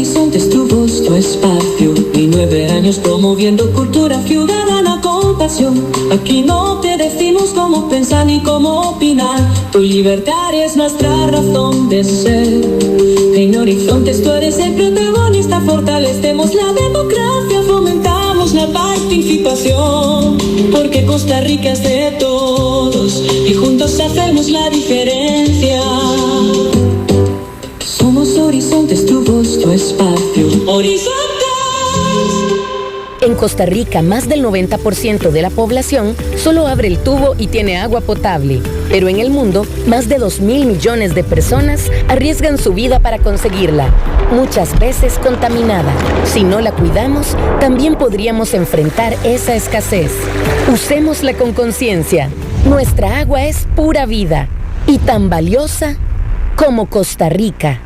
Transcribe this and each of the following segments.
Horizontes, tu voz, tu espacio. Y 9 años promoviendo cultura ciudadana con pasión. Aquí no te decimos cómo pensar ni cómo opinar. Tu libertad es nuestra razón de ser. En Horizontes tú eres el protagonista. Fortalecemos la democracia, fomentamos la participación. Porque Costa Rica es de todos y juntos hacemos la diferencia. Somos Horizontes, tu voz, tu espacio. ¡Horizontes! En Costa Rica, más del 90% de la población solo abre el tubo y tiene agua potable. Pero en el mundo, más de 2.000 millones de personas arriesgan su vida para conseguirla, muchas veces contaminada. Si no la cuidamos, también podríamos enfrentar esa escasez. Usémosla con conciencia. Nuestra agua es pura vida y tan valiosa como Costa Rica.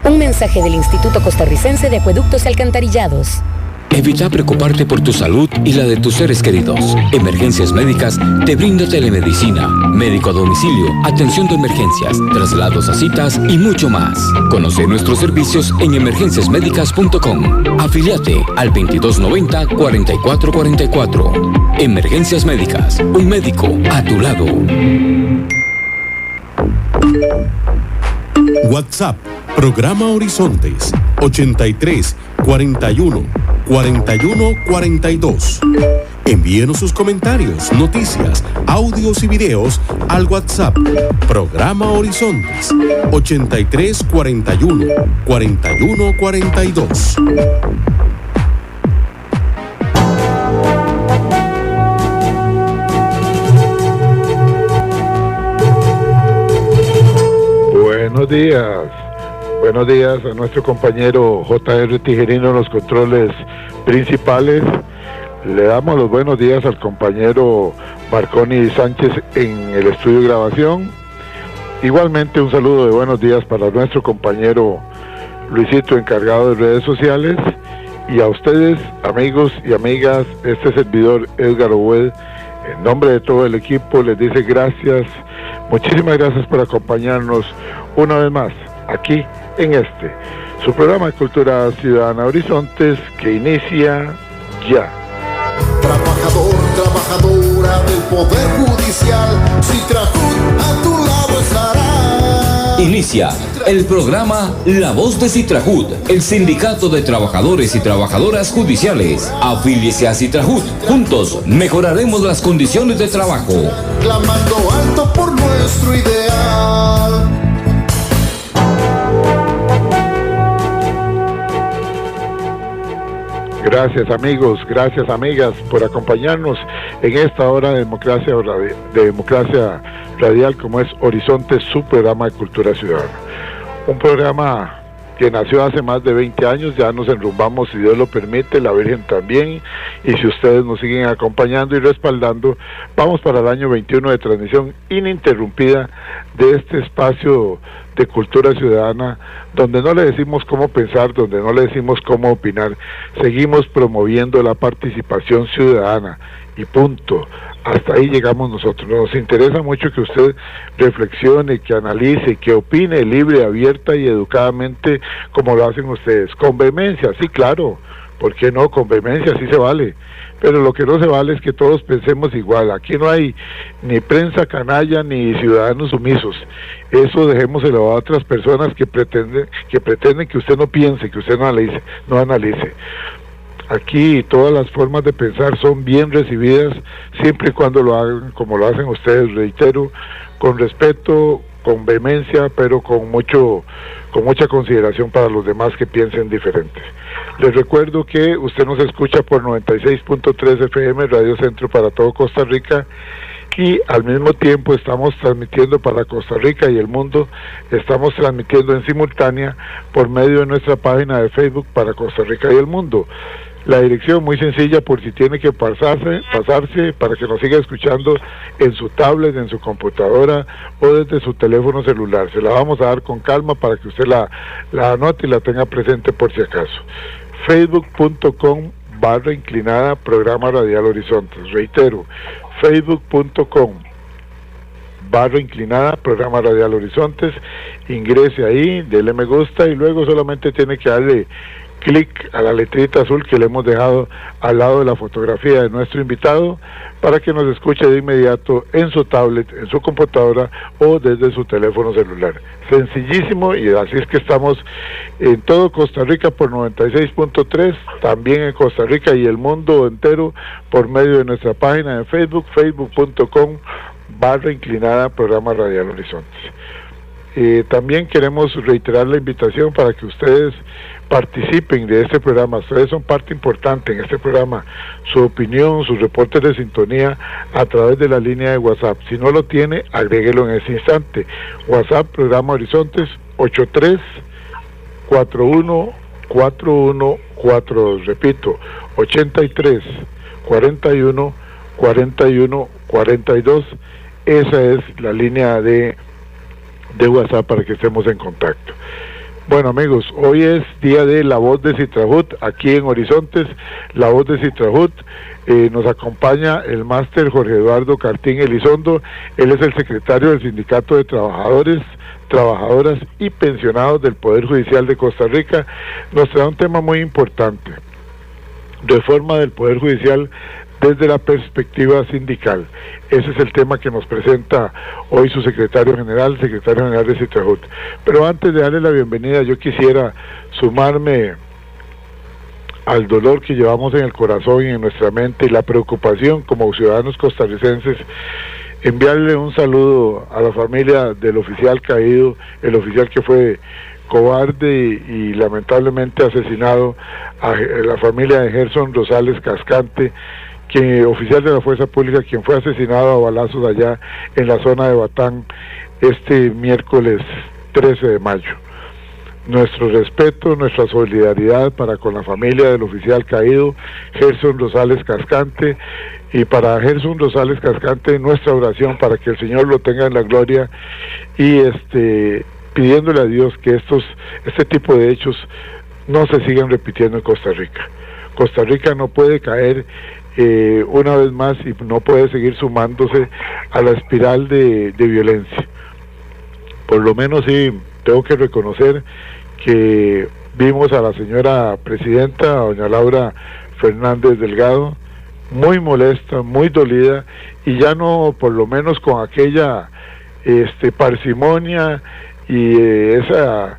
Un mensaje del Instituto Costarricense de Acueductos y Alcantarillados. Evita preocuparte por tu salud y la de tus seres queridos. Emergencias Médicas te brinda telemedicina, médico a domicilio, atención de emergencias, traslados a citas y mucho más. Conoce nuestros servicios en emergenciasmedicas.com. Afíliate al 2290-4444. Emergencias Médicas, un médico a tu lado. WhatsApp, programa Horizontes, 83 41 41 42. Envíenos sus comentarios, noticias, audios y videos al WhatsApp, programa Horizontes, 83 41 41 42. Buenos días a nuestro compañero J.R. Tijerino en los controles principales. Le damos los buenos días al compañero Marconi Sánchez en el estudio de grabación. Igualmente un saludo de buenos días para nuestro compañero Luisito, encargado de redes sociales. Y a ustedes, amigos y amigas, este servidor Edgar Obed, en nombre de todo el equipo, les dice gracias, muchísimas gracias por acompañarnos una vez más aquí en su programa de Cultura Ciudadana Horizontes, que inicia ya. Trabajador, trabajadora del Poder Judicial, Citrajud a tu lado estará. Inicia el programa La Voz de Citrajud, el sindicato de trabajadores y trabajadoras judiciales. Afíliese a Citrajud. Juntos mejoraremos las condiciones de trabajo. Clamando alto por nuestro ideal. Gracias amigos, gracias amigas por acompañarnos en esta hora de democracia radial como es Horizonte, su programa de cultura ciudadana. Un programa que nació hace más de 20 años, ya nos enrumbamos si Dios lo permite, la Virgen también, y si ustedes nos siguen acompañando y respaldando, vamos para el año 21 de transmisión ininterrumpida de este espacio de cultura ciudadana, donde no le decimos cómo pensar, donde no le decimos cómo opinar, seguimos promoviendo la participación ciudadana, y punto. Hasta ahí llegamos nosotros. Nos interesa mucho que usted reflexione, que analice, que opine libre, abierta y educadamente como lo hacen ustedes. Con vehemencia, sí, claro, ¿por qué no? Con vehemencia sí se vale. Pero lo que no se vale es que todos pensemos igual. Aquí no hay ni prensa canalla ni ciudadanos sumisos. Eso dejémoselo a otras personas que pretenden que usted no piense, que usted no analice. Aquí todas las formas de pensar son bien recibidas, siempre y cuando lo hagan como lo hacen ustedes, reitero, con respeto, con vehemencia, pero con mucha consideración para los demás que piensen diferente. Les recuerdo que usted nos escucha por 96.3 FM, Radio Centro para todo Costa Rica, y al mismo tiempo estamos transmitiendo para Costa Rica y el mundo, estamos transmitiendo en simultánea por medio de nuestra página de Facebook para Costa Rica y el mundo. La dirección muy sencilla por si tiene que pasarse para que nos siga escuchando en su tablet, en su computadora o desde su teléfono celular. Se la vamos a dar con calma para que usted la anote y la tenga presente por si acaso. Facebook.com/inclinada Programa Radial Horizontes. Reitero, Facebook.com/ barra inclinada, programa radial Horizontes, ingrese ahí, dele me gusta y luego solamente tiene que darle clic a la letrita azul que le hemos dejado al lado de la fotografía de nuestro invitado para que nos escuche de inmediato en su tablet, en su computadora o desde su teléfono celular. Sencillísimo, y así es que estamos en todo Costa Rica por 96.3, también en Costa Rica y el mundo entero por medio de nuestra página de Facebook, facebook.com/inclinada programa radial Horizontes. También queremos reiterar la invitación para que ustedes participen de este programa. Ustedes son parte importante en este programa. Su opinión, sus reportes de sintonía a través de la línea de WhatsApp. Si no lo tiene, agréguelo en ese instante. WhatsApp, programa Horizontes, 83-41-4142. Repito, 83-41-41-42. Esa es la línea de WhatsApp para que estemos en contacto. Bueno, amigos, hoy es día de La Voz de Citrajut, aquí en Horizontes, La Voz de Citrajut. Nos acompaña el máster Jorge Eduardo Cartín Elizondo. Él es el secretario del Sindicato de Trabajadores, Trabajadoras y Pensionados del Poder Judicial de Costa Rica. Nos trae un tema muy importante: reforma del Poder Judicial desde la perspectiva sindical. Ese es el tema que nos presenta hoy su secretario general de Citrajut. Pero antes de darle la bienvenida, yo quisiera sumarme al dolor que llevamos en el corazón y en nuestra mente y la preocupación como ciudadanos costarricenses, enviarle un saludo a la familia del oficial caído, el oficial que fue cobarde y lamentablemente asesinado, a la familia de Gerson Rosales Cascante, oficial de la Fuerza Pública, quien fue asesinado a balazos allá en la zona de Batán este miércoles 13 de mayo. Nuestro respeto, nuestra solidaridad para con la familia del oficial caído, Gerson Rosales Cascante, y para Gerson Rosales Cascante nuestra oración para que el Señor lo tenga en la gloria, y pidiéndole a Dios que este tipo de hechos no se sigan repitiendo en Costa Rica. Costa Rica no puede caer una vez más y no puede seguir sumándose a la espiral de violencia. Por lo menos sí tengo que reconocer que vimos a la señora presidenta, a doña Laura Fernández Delgado, muy molesta, muy dolida, y ya no por lo menos con aquella parsimonia y esa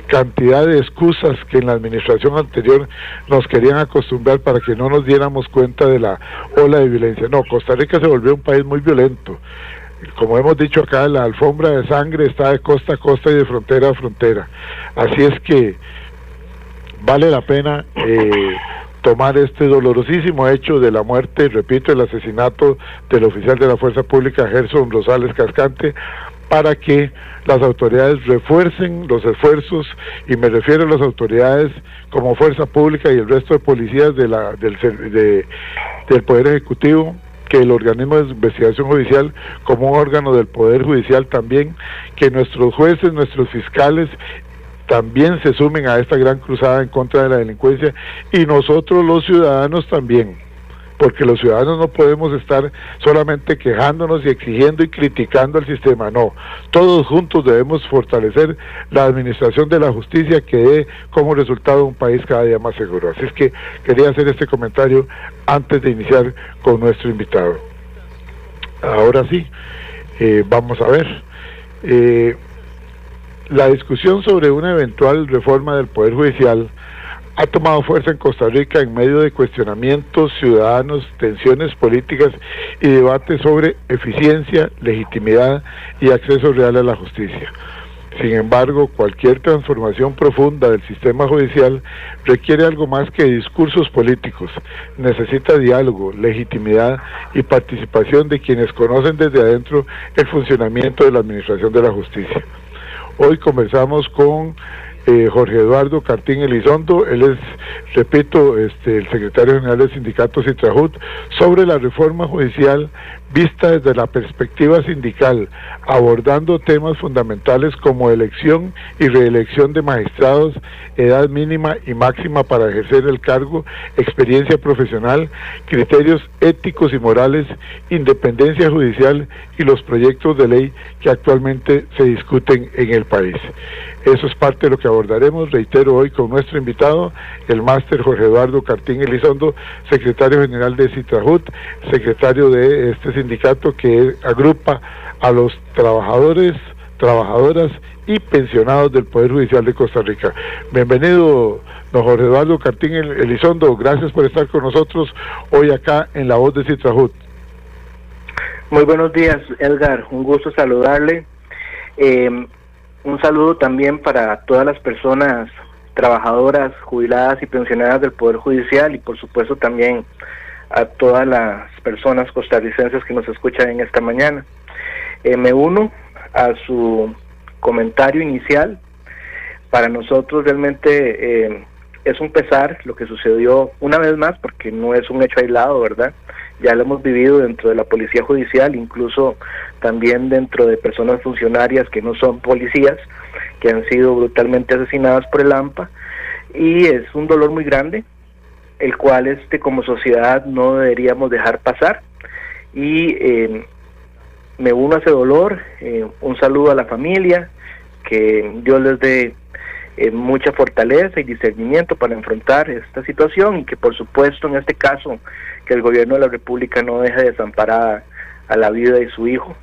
cantidad de excusas que en la administración anterior nos querían acostumbrar para que no nos diéramos cuenta de la ola de violencia. No, Costa Rica se volvió un país muy violento. Como hemos dicho acá, la alfombra de sangre está de costa a costa y de frontera a frontera. Así es que vale la pena tomar este dolorosísimo hecho de la muerte, repito, el asesinato del oficial de la Fuerza Pública, Gerson Rosales Cascante, para que las autoridades refuercen los esfuerzos, y me refiero a las autoridades como Fuerza Pública y el resto de policías del Poder Ejecutivo, que el organismo de investigación judicial como un órgano del Poder Judicial también, que nuestros jueces, nuestros fiscales también se sumen a esta gran cruzada en contra de la delincuencia, y nosotros los ciudadanos también, porque los ciudadanos no podemos estar solamente quejándonos y exigiendo y criticando al sistema. No, todos juntos debemos fortalecer la administración de la justicia, que dé como resultado un país cada día más seguro. Así es que quería hacer este comentario antes de iniciar con nuestro invitado. Ahora sí, vamos a ver. La discusión sobre una eventual reforma del Poder Judicial ha tomado fuerza en Costa Rica en medio de cuestionamientos ciudadanos, tensiones políticas y debates sobre eficiencia, legitimidad y acceso real a la justicia. Sin embargo, cualquier transformación profunda del sistema judicial requiere algo más que discursos políticos. Necesita diálogo, legitimidad y participación de quienes conocen desde adentro el funcionamiento de la administración de la justicia. Hoy conversamos con Jorge Eduardo Cartín Elizondo. Él es, repito, el secretario general del sindicato Citrajut, sobre la reforma judicial vista desde la perspectiva sindical, abordando temas fundamentales como elección y reelección de magistrados, edad mínima y máxima para ejercer el cargo, experiencia profesional, criterios éticos y morales, independencia judicial y los proyectos de ley que actualmente se discuten en el país. Eso es parte de lo que abordaremos, reitero, hoy con nuestro invitado, el máster Jorge Eduardo Cartín Elizondo, secretario general de Citrajut, secretario de este sindicato que agrupa a los trabajadores, trabajadoras y pensionados del Poder Judicial de Costa Rica. Bienvenido, don Jorge Eduardo Cartín Elizondo, gracias por estar con nosotros hoy acá en La Voz de Citrajut. Muy buenos días, Edgar, un gusto saludarle. Un saludo también para todas las personas trabajadoras, jubiladas y pensionadas del Poder Judicial y por supuesto también a todas las personas costarricenses que nos escuchan en esta mañana. Me uno a su comentario inicial. Para nosotros realmente es un pesar lo que sucedió una vez más, porque no es un hecho aislado, ¿verdad? Ya lo hemos vivido dentro de la Policía Judicial, incluso también dentro de personas funcionarias que no son policías, que han sido brutalmente asesinadas por el AMPA, y es un dolor muy grande, el cual como sociedad no deberíamos dejar pasar, y me uno a ese dolor. Un saludo a la familia, que Dios les dé mucha fortaleza y discernimiento para enfrentar esta situación, y que por supuesto en este caso que el gobierno de la República no deje desamparada a la vida de su hijo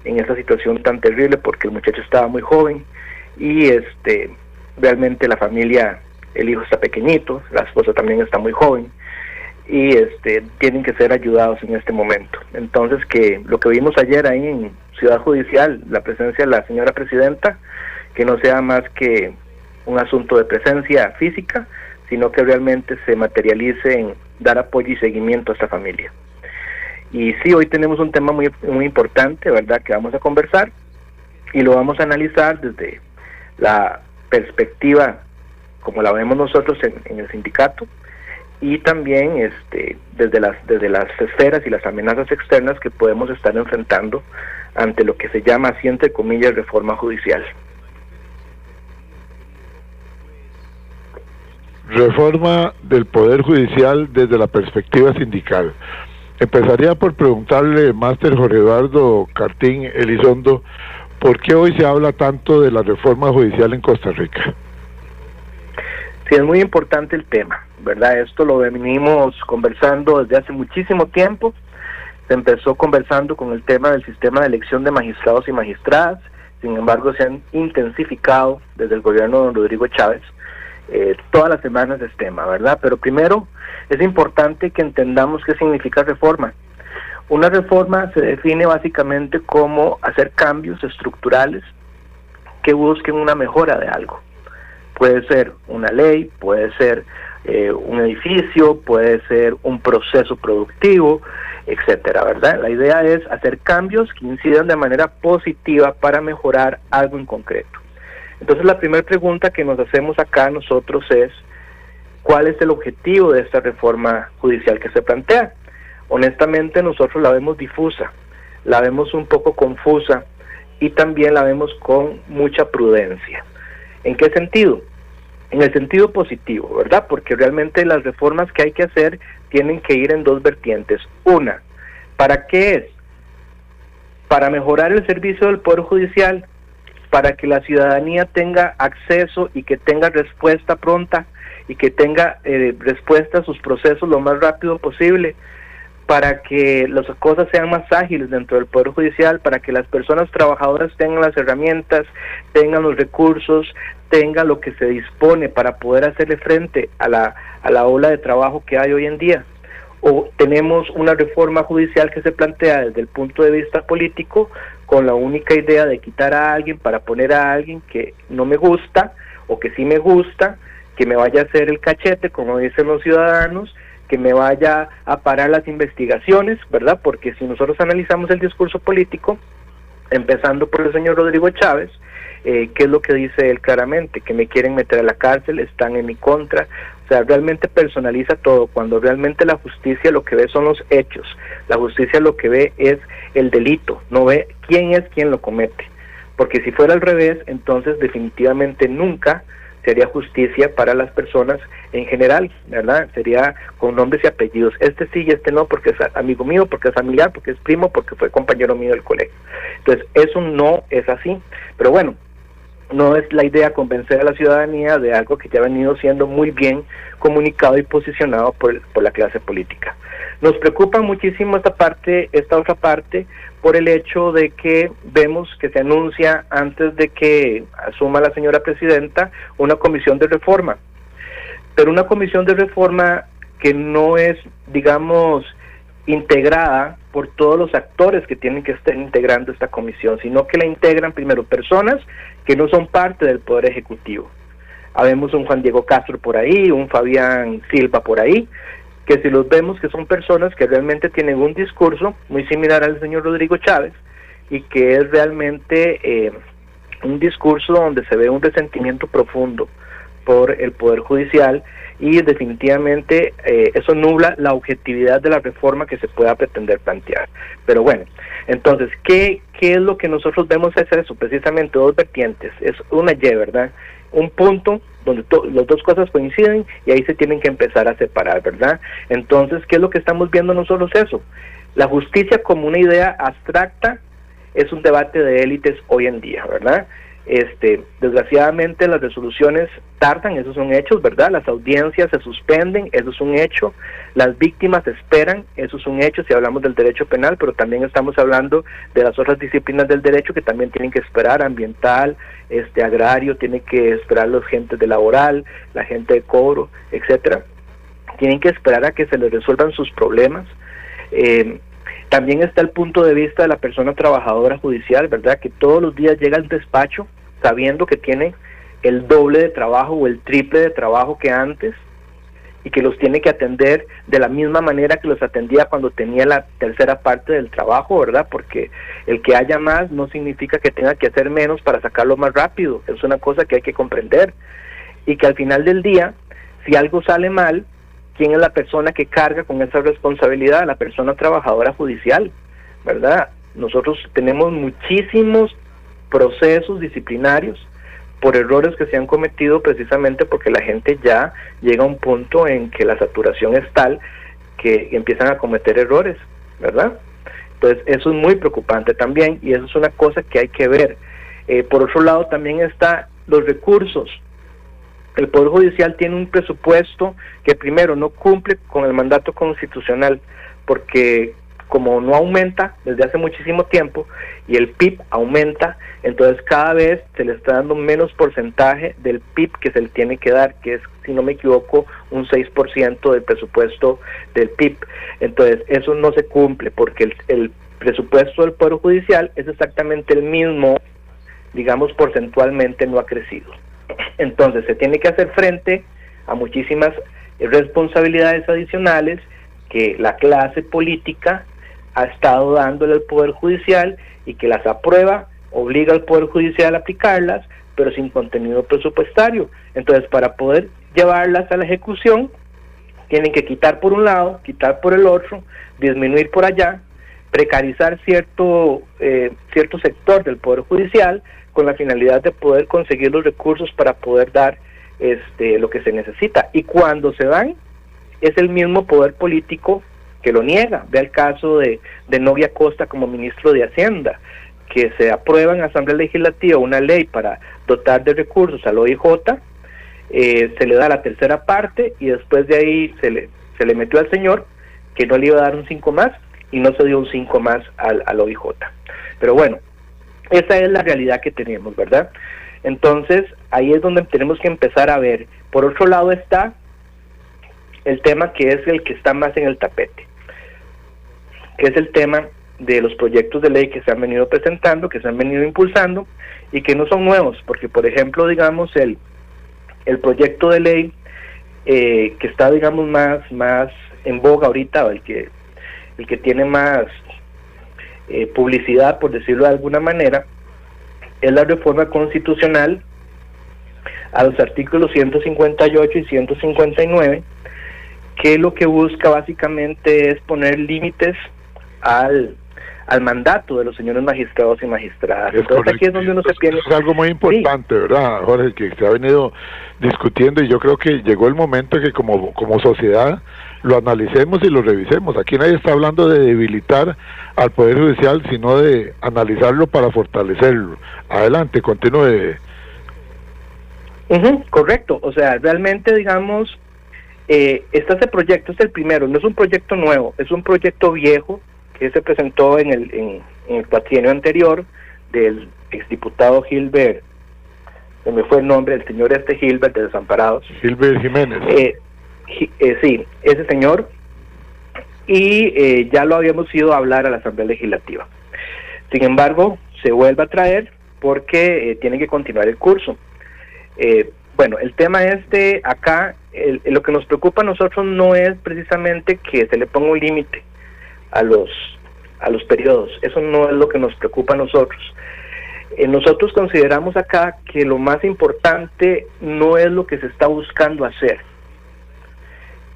en esta situación tan terrible, porque el muchacho estaba muy joven y realmente la familia, el hijo está pequeñito, la esposa también está muy joven y tienen que ser ayudados en este momento. Entonces, que lo que vimos ayer ahí en Ciudad Judicial, la presencia de la señora presidenta, que no sea más que un asunto de presencia física, sino que realmente se materialice en dar apoyo y seguimiento a esta familia. Y sí, hoy tenemos un tema muy, muy importante, ¿verdad?, que vamos a conversar y lo vamos a analizar desde la perspectiva como la vemos nosotros en el sindicato, y también desde las esferas y las amenazas externas que podemos estar enfrentando ante lo que se llama, así entre comillas, reforma judicial. Reforma del Poder Judicial desde la perspectiva sindical. Empezaría por preguntarle, máster Jorge Eduardo Cartín Elizondo, ¿por qué hoy se habla tanto de la reforma judicial en Costa Rica? Sí, es muy importante el tema, ¿verdad? Esto lo venimos conversando desde hace muchísimo tiempo. Se empezó conversando con el tema del sistema de elección de magistrados y magistradas. Sin embargo, se han intensificado desde el gobierno de don Rodrigo Chávez todas las semanas de este tema, ¿verdad? Pero primero es importante que entendamos qué significa reforma. Una reforma se define básicamente como hacer cambios estructurales que busquen una mejora de algo. Puede ser una ley, puede ser un edificio, puede ser un proceso productivo, etcétera, ¿verdad? La idea es hacer cambios que incidan de manera positiva para mejorar algo en concreto. Entonces, la primera pregunta que nos hacemos acá nosotros es, ¿cuál es el objetivo de esta reforma judicial que se plantea? Honestamente, nosotros la vemos difusa, la vemos un poco confusa y también la vemos con mucha prudencia. ¿En qué sentido? En el sentido positivo, ¿verdad? Porque realmente las reformas que hay que hacer tienen que ir en dos vertientes. Una, ¿para qué es? Para mejorar el servicio del Poder Judicial, para que la ciudadanía tenga acceso y que tenga respuesta pronta y que tenga respuesta a sus procesos lo más rápido posible, para que las cosas sean más ágiles dentro del Poder Judicial, para que las personas trabajadoras tengan las herramientas, tengan los recursos, tengan lo que se dispone para poder hacerle frente a la ola de trabajo que hay hoy en día. O tenemos una reforma judicial que se plantea desde el punto de vista político, con la única idea de quitar a alguien para poner a alguien que no me gusta, o que sí me gusta, que me vaya a hacer el cachete, como dicen los ciudadanos, que me vaya a parar las investigaciones, ¿verdad? Porque si nosotros analizamos el discurso político, empezando por el señor Rodrigo Chávez, ¿qué es lo que dice él claramente? Que me quieren meter a la cárcel, están en mi contra. O sea, realmente personaliza todo, cuando realmente la justicia lo que ve son los hechos. La justicia lo que ve es el delito, no ve quién es quien lo comete. Porque si fuera al revés, entonces definitivamente nunca sería justicia para las personas en general, ¿verdad? Sería con nombres y apellidos. Este sí y este no, porque es amigo mío, porque es familiar, porque es primo, porque fue compañero mío del colegio. Entonces, eso no es así. Pero bueno, no es la idea convencer a la ciudadanía de algo que ya ha venido siendo muy bien comunicado y posicionado por la clase política. Nos preocupa muchísimo esta otra parte, por el hecho de que vemos que se anuncia, antes de que asuma la señora presidenta, una comisión de reforma. Pero una comisión de reforma que no es, digamos, integrada por todos los actores que tienen que estar integrando esta comisión, sino que la integran primero personas que no son parte del Poder Ejecutivo. Habemos un Juan Diego Castro por ahí, un Fabián Silva por ahí, que si los vemos que son personas que realmente tienen un discurso muy similar al señor Rodrigo Chávez, y que es realmente un discurso donde se ve un resentimiento profundo por el Poder Judicial, y definitivamente eso nubla la objetividad de la reforma que se pueda pretender plantear. Pero bueno, entonces, ¿qué es lo que nosotros vemos? Es eso, precisamente dos vertientes, es una Y, ¿verdad? Un punto donde las dos cosas coinciden y ahí se tienen que empezar a separar, ¿verdad? Entonces, ¿qué es lo que estamos viendo nosotros eso? La justicia como una idea abstracta es un debate de élites hoy en día, ¿verdad? Desgraciadamente las resoluciones tardan, esos son hechos, ¿verdad? Las audiencias se suspenden, eso es un hecho. Las víctimas esperan, eso es un hecho si hablamos del derecho penal, pero también estamos hablando de las otras disciplinas del derecho que también tienen que esperar, ambiental, agrario, tienen que esperar los gentes de laboral, la gente de cobro, etcétera. Tienen que esperar a que se les resuelvan sus problemas. También está el punto de vista de la persona trabajadora judicial, ¿verdad? Que todos los días llega al despacho sabiendo que tiene el doble de trabajo o el triple de trabajo que antes, y que los tiene que atender de la misma manera que los atendía cuando tenía la tercera parte del trabajo, ¿verdad? Porque el que haya más no significa que tenga que hacer menos para sacarlo más rápido. Es una cosa que hay que comprender. Y que al final del día, si algo sale mal, ¿quién es la persona que carga con esa responsabilidad? La persona trabajadora judicial, ¿verdad? Nosotros tenemos muchísimos procesos disciplinarios por errores que se han cometido, precisamente porque la gente ya llega a un punto en que la saturación es tal que empiezan a cometer errores, ¿verdad? Entonces eso es muy preocupante también, y eso es una cosa que hay que ver. Por otro lado también está los recursos. El Poder Judicial tiene un presupuesto que primero no cumple con el mandato constitucional, porque como no aumenta desde hace muchísimo tiempo y el PIB aumenta, entonces cada vez se le está dando menos porcentaje del PIB que se le tiene que dar, que es, si no me equivoco, un 6% del presupuesto del PIB. Entonces eso no se cumple, porque el presupuesto del Poder Judicial es exactamente el mismo, digamos, porcentualmente no ha crecido. Entonces se tiene que hacer frente a muchísimas responsabilidades adicionales que la clase política ha estado dándole al Poder Judicial, y que las aprueba, obliga al Poder Judicial a aplicarlas, pero sin contenido presupuestario. Entonces, para poder llevarlas a la ejecución, tienen que quitar por un lado, quitar por el otro, disminuir por allá, precarizar cierto sector del Poder Judicial, con la finalidad de poder conseguir los recursos para poder dar lo que se necesita. Y cuando se dan, es el mismo poder político que lo niega. Ve el caso de Novia Costa como ministro de Hacienda, que se aprueba en Asamblea Legislativa una ley para dotar de recursos al OIJ, se le da la tercera parte, y después de ahí se le metió al señor que no le iba a dar un 5 más, y no se dio un 5 más al OIJ. Pero bueno, esa es la realidad que tenemos, ¿verdad? Entonces, ahí es donde tenemos que empezar a ver. Por otro lado está el tema que es el que está más en el tapete, que es el tema de los proyectos de ley que se han venido presentando, que se han venido impulsando, y que no son nuevos, porque por ejemplo, digamos, el proyecto de ley que está, digamos, más en boga ahorita, o el que tiene más publicidad, por decirlo de alguna manera, es la reforma constitucional a los artículos 158 y 159, que lo que busca básicamente es poner límites al mandato de los señores magistrados y magistradas. Entonces aquí es donde uno se pierde. Es algo muy importante, sí, ¿verdad, Jorge? Que se ha venido discutiendo, y yo creo que llegó el momento que como sociedad lo analicemos y lo revisemos. Aquí nadie está hablando de debilitar al Poder Judicial, sino de analizarlo para fortalecerlo. Adelante, continúe. Correcto, o sea, realmente, digamos, este proyecto es el primero, no es un proyecto nuevo, es un proyecto viejo que se presentó en el cuatrienio anterior del exdiputado Gilbert, se me fue el nombre, el señor Gilbert de Desamparados. Gilbert Jiménez. Sí, ese señor, y ya lo habíamos ido a hablar a la Asamblea Legislativa. Sin embargo, se vuelve a traer porque tiene que continuar el curso. Bueno, el tema acá, lo que nos preocupa a nosotros no es precisamente que se le ponga un límite a los periodos. Eso no es lo que nos preocupa a nosotros. Nosotros consideramos acá que lo más importante no es lo que se está buscando hacer,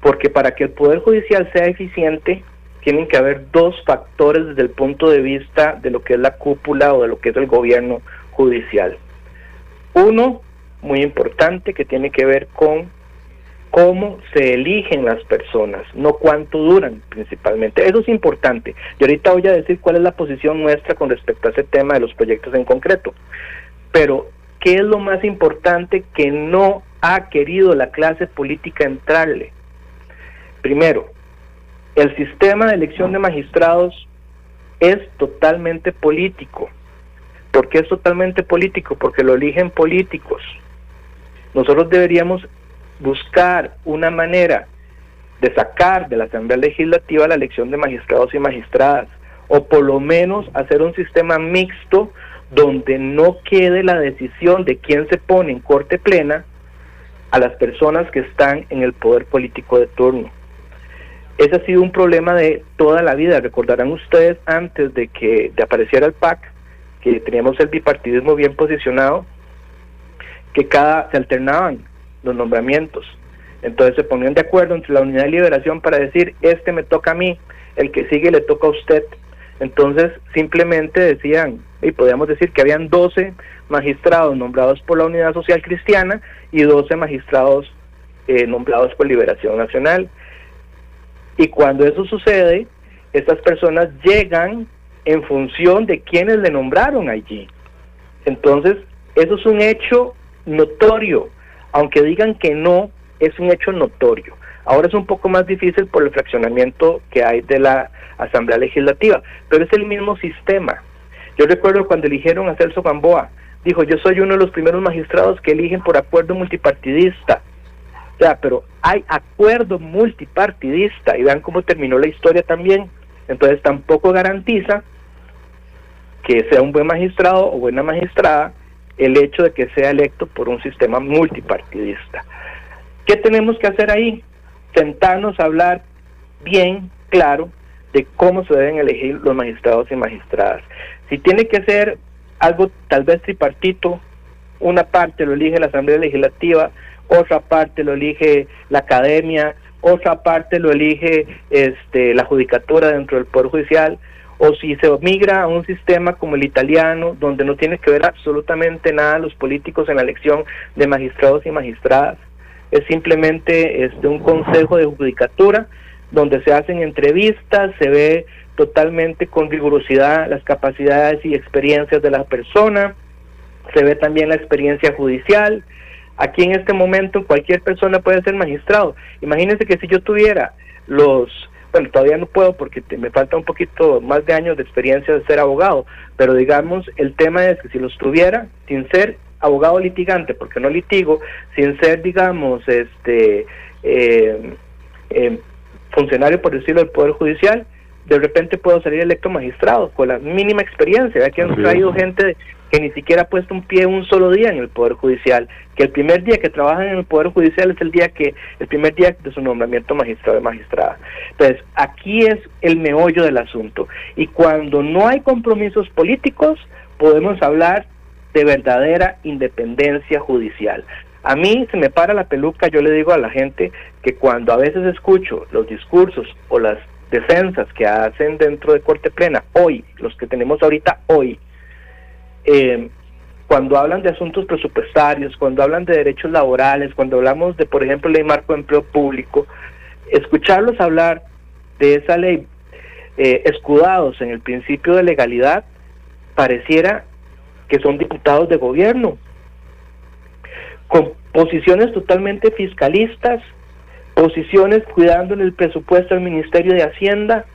porque para que el Poder Judicial sea eficiente tienen que haber dos factores desde el punto de vista de lo que es la cúpula o de lo que es el gobierno judicial. Uno, muy importante, que tiene que ver con cómo se eligen las personas, no cuánto duran principalmente. Eso es importante. Y ahorita voy a decir cuál es la posición nuestra con respecto a ese tema de los proyectos en concreto. Pero, ¿qué es lo más importante que no ha querido la clase política entrarle? Primero, el sistema de elección de magistrados es totalmente político. ¿Por qué es totalmente político? Porque lo eligen políticos. Nosotros deberíamos buscar una manera de sacar de la Asamblea Legislativa la elección de magistrados y magistradas, o por lo menos hacer un sistema mixto donde no quede la decisión de quién se pone en corte plena a las personas que están en el poder político de turno. Ese ha sido un problema de toda la vida. Recordarán ustedes, antes de apareciera el PAC, que teníamos el bipartidismo bien posicionado, que se alternaban los nombramientos. Entonces se ponían de acuerdo entre la Unidad de Liberación para decir, me toca a mí, el que sigue le toca a usted. Entonces simplemente decían, y podíamos decir que habían 12 magistrados nombrados por la Unidad Social Cristiana y 12 magistrados nombrados por Liberación Nacional. Y cuando eso sucede, estas personas llegan en función de quienes le nombraron allí. Entonces, eso es un hecho notorio. Aunque digan que no, es un hecho notorio. Ahora es un poco más difícil por el fraccionamiento que hay de la Asamblea Legislativa, pero es el mismo sistema. Yo recuerdo cuando eligieron a Celso Gamboa, dijo, yo soy uno de los primeros magistrados que eligen por acuerdo multipartidista. O sea, pero hay acuerdo multipartidista, y vean cómo terminó la historia también. Entonces tampoco garantiza que sea un buen magistrado o buena magistrada el hecho de que sea electo por un sistema multipartidista. ¿Qué tenemos que hacer ahí? Sentarnos a hablar bien claro de cómo se deben elegir los magistrados y magistradas. Si tiene que ser algo tal vez tripartito, una parte lo elige la Asamblea Legislativa, otra parte lo elige la academia, otra parte lo elige la judicatura dentro del Poder Judicial, o si se migra a un sistema como el italiano, donde no tiene que ver absolutamente nada los políticos en la elección de magistrados y magistradas, es simplemente un consejo de judicatura, donde se hacen entrevistas, se ve totalmente con rigurosidad las capacidades y experiencias de la persona, se ve también la experiencia judicial. Aquí en este momento cualquier persona puede ser magistrado. Imagínense que si yo tuviera bueno, todavía no puedo porque me falta un poquito más de años de experiencia de ser abogado, pero digamos, el tema es que si los tuviera sin ser abogado litigante, porque no litigo, sin ser, digamos, funcionario, por decirlo, del Poder Judicial, de repente puedo salir electo magistrado con la mínima experiencia. Aquí han traído gente que ni siquiera ha puesto un pie un solo día en el Poder Judicial, que el primer día que trabajan en el Poder Judicial es el primer día de su nombramiento magistrado o magistrada. Entonces, aquí es el meollo del asunto, y cuando no hay compromisos políticos, podemos hablar de verdadera independencia judicial. A mí se me para la peluca, yo le digo a la gente que cuando a veces escucho los discursos o las defensas que hacen dentro de Corte Plena, hoy, los que tenemos ahorita hoy, cuando hablan de asuntos presupuestarios, cuando hablan de derechos laborales, cuando hablamos de, por ejemplo, ley marco de empleo público, escucharlos hablar de esa ley escudados en el principio de legalidad, pareciera que son diputados de gobierno, con posiciones totalmente fiscalistas, posiciones cuidándole el presupuesto al Ministerio de Hacienda,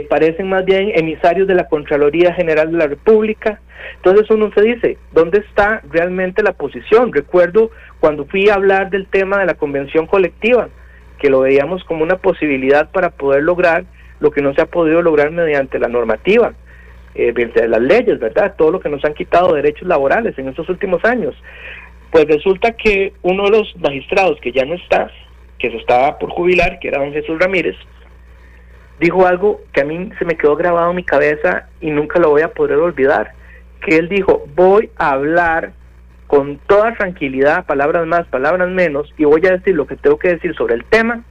parecen más bien emisarios de la Contraloría General de la República. Entonces uno se dice, ¿dónde está realmente la posición? Recuerdo cuando fui a hablar del tema de la convención colectiva, que lo veíamos como una posibilidad para poder lograr lo que no se ha podido lograr mediante la normativa, mediante las leyes, ¿verdad? Todo lo que nos han quitado derechos laborales en estos últimos años. Pues resulta que uno de los magistrados que ya no está, que se estaba por jubilar, que era don Jesús Ramírez, dijo algo que a mí se me quedó grabado en mi cabeza y nunca lo voy a poder olvidar, que él dijo, voy a hablar con toda tranquilidad, palabras más, palabras menos, y voy a decir lo que tengo que decir sobre el tema,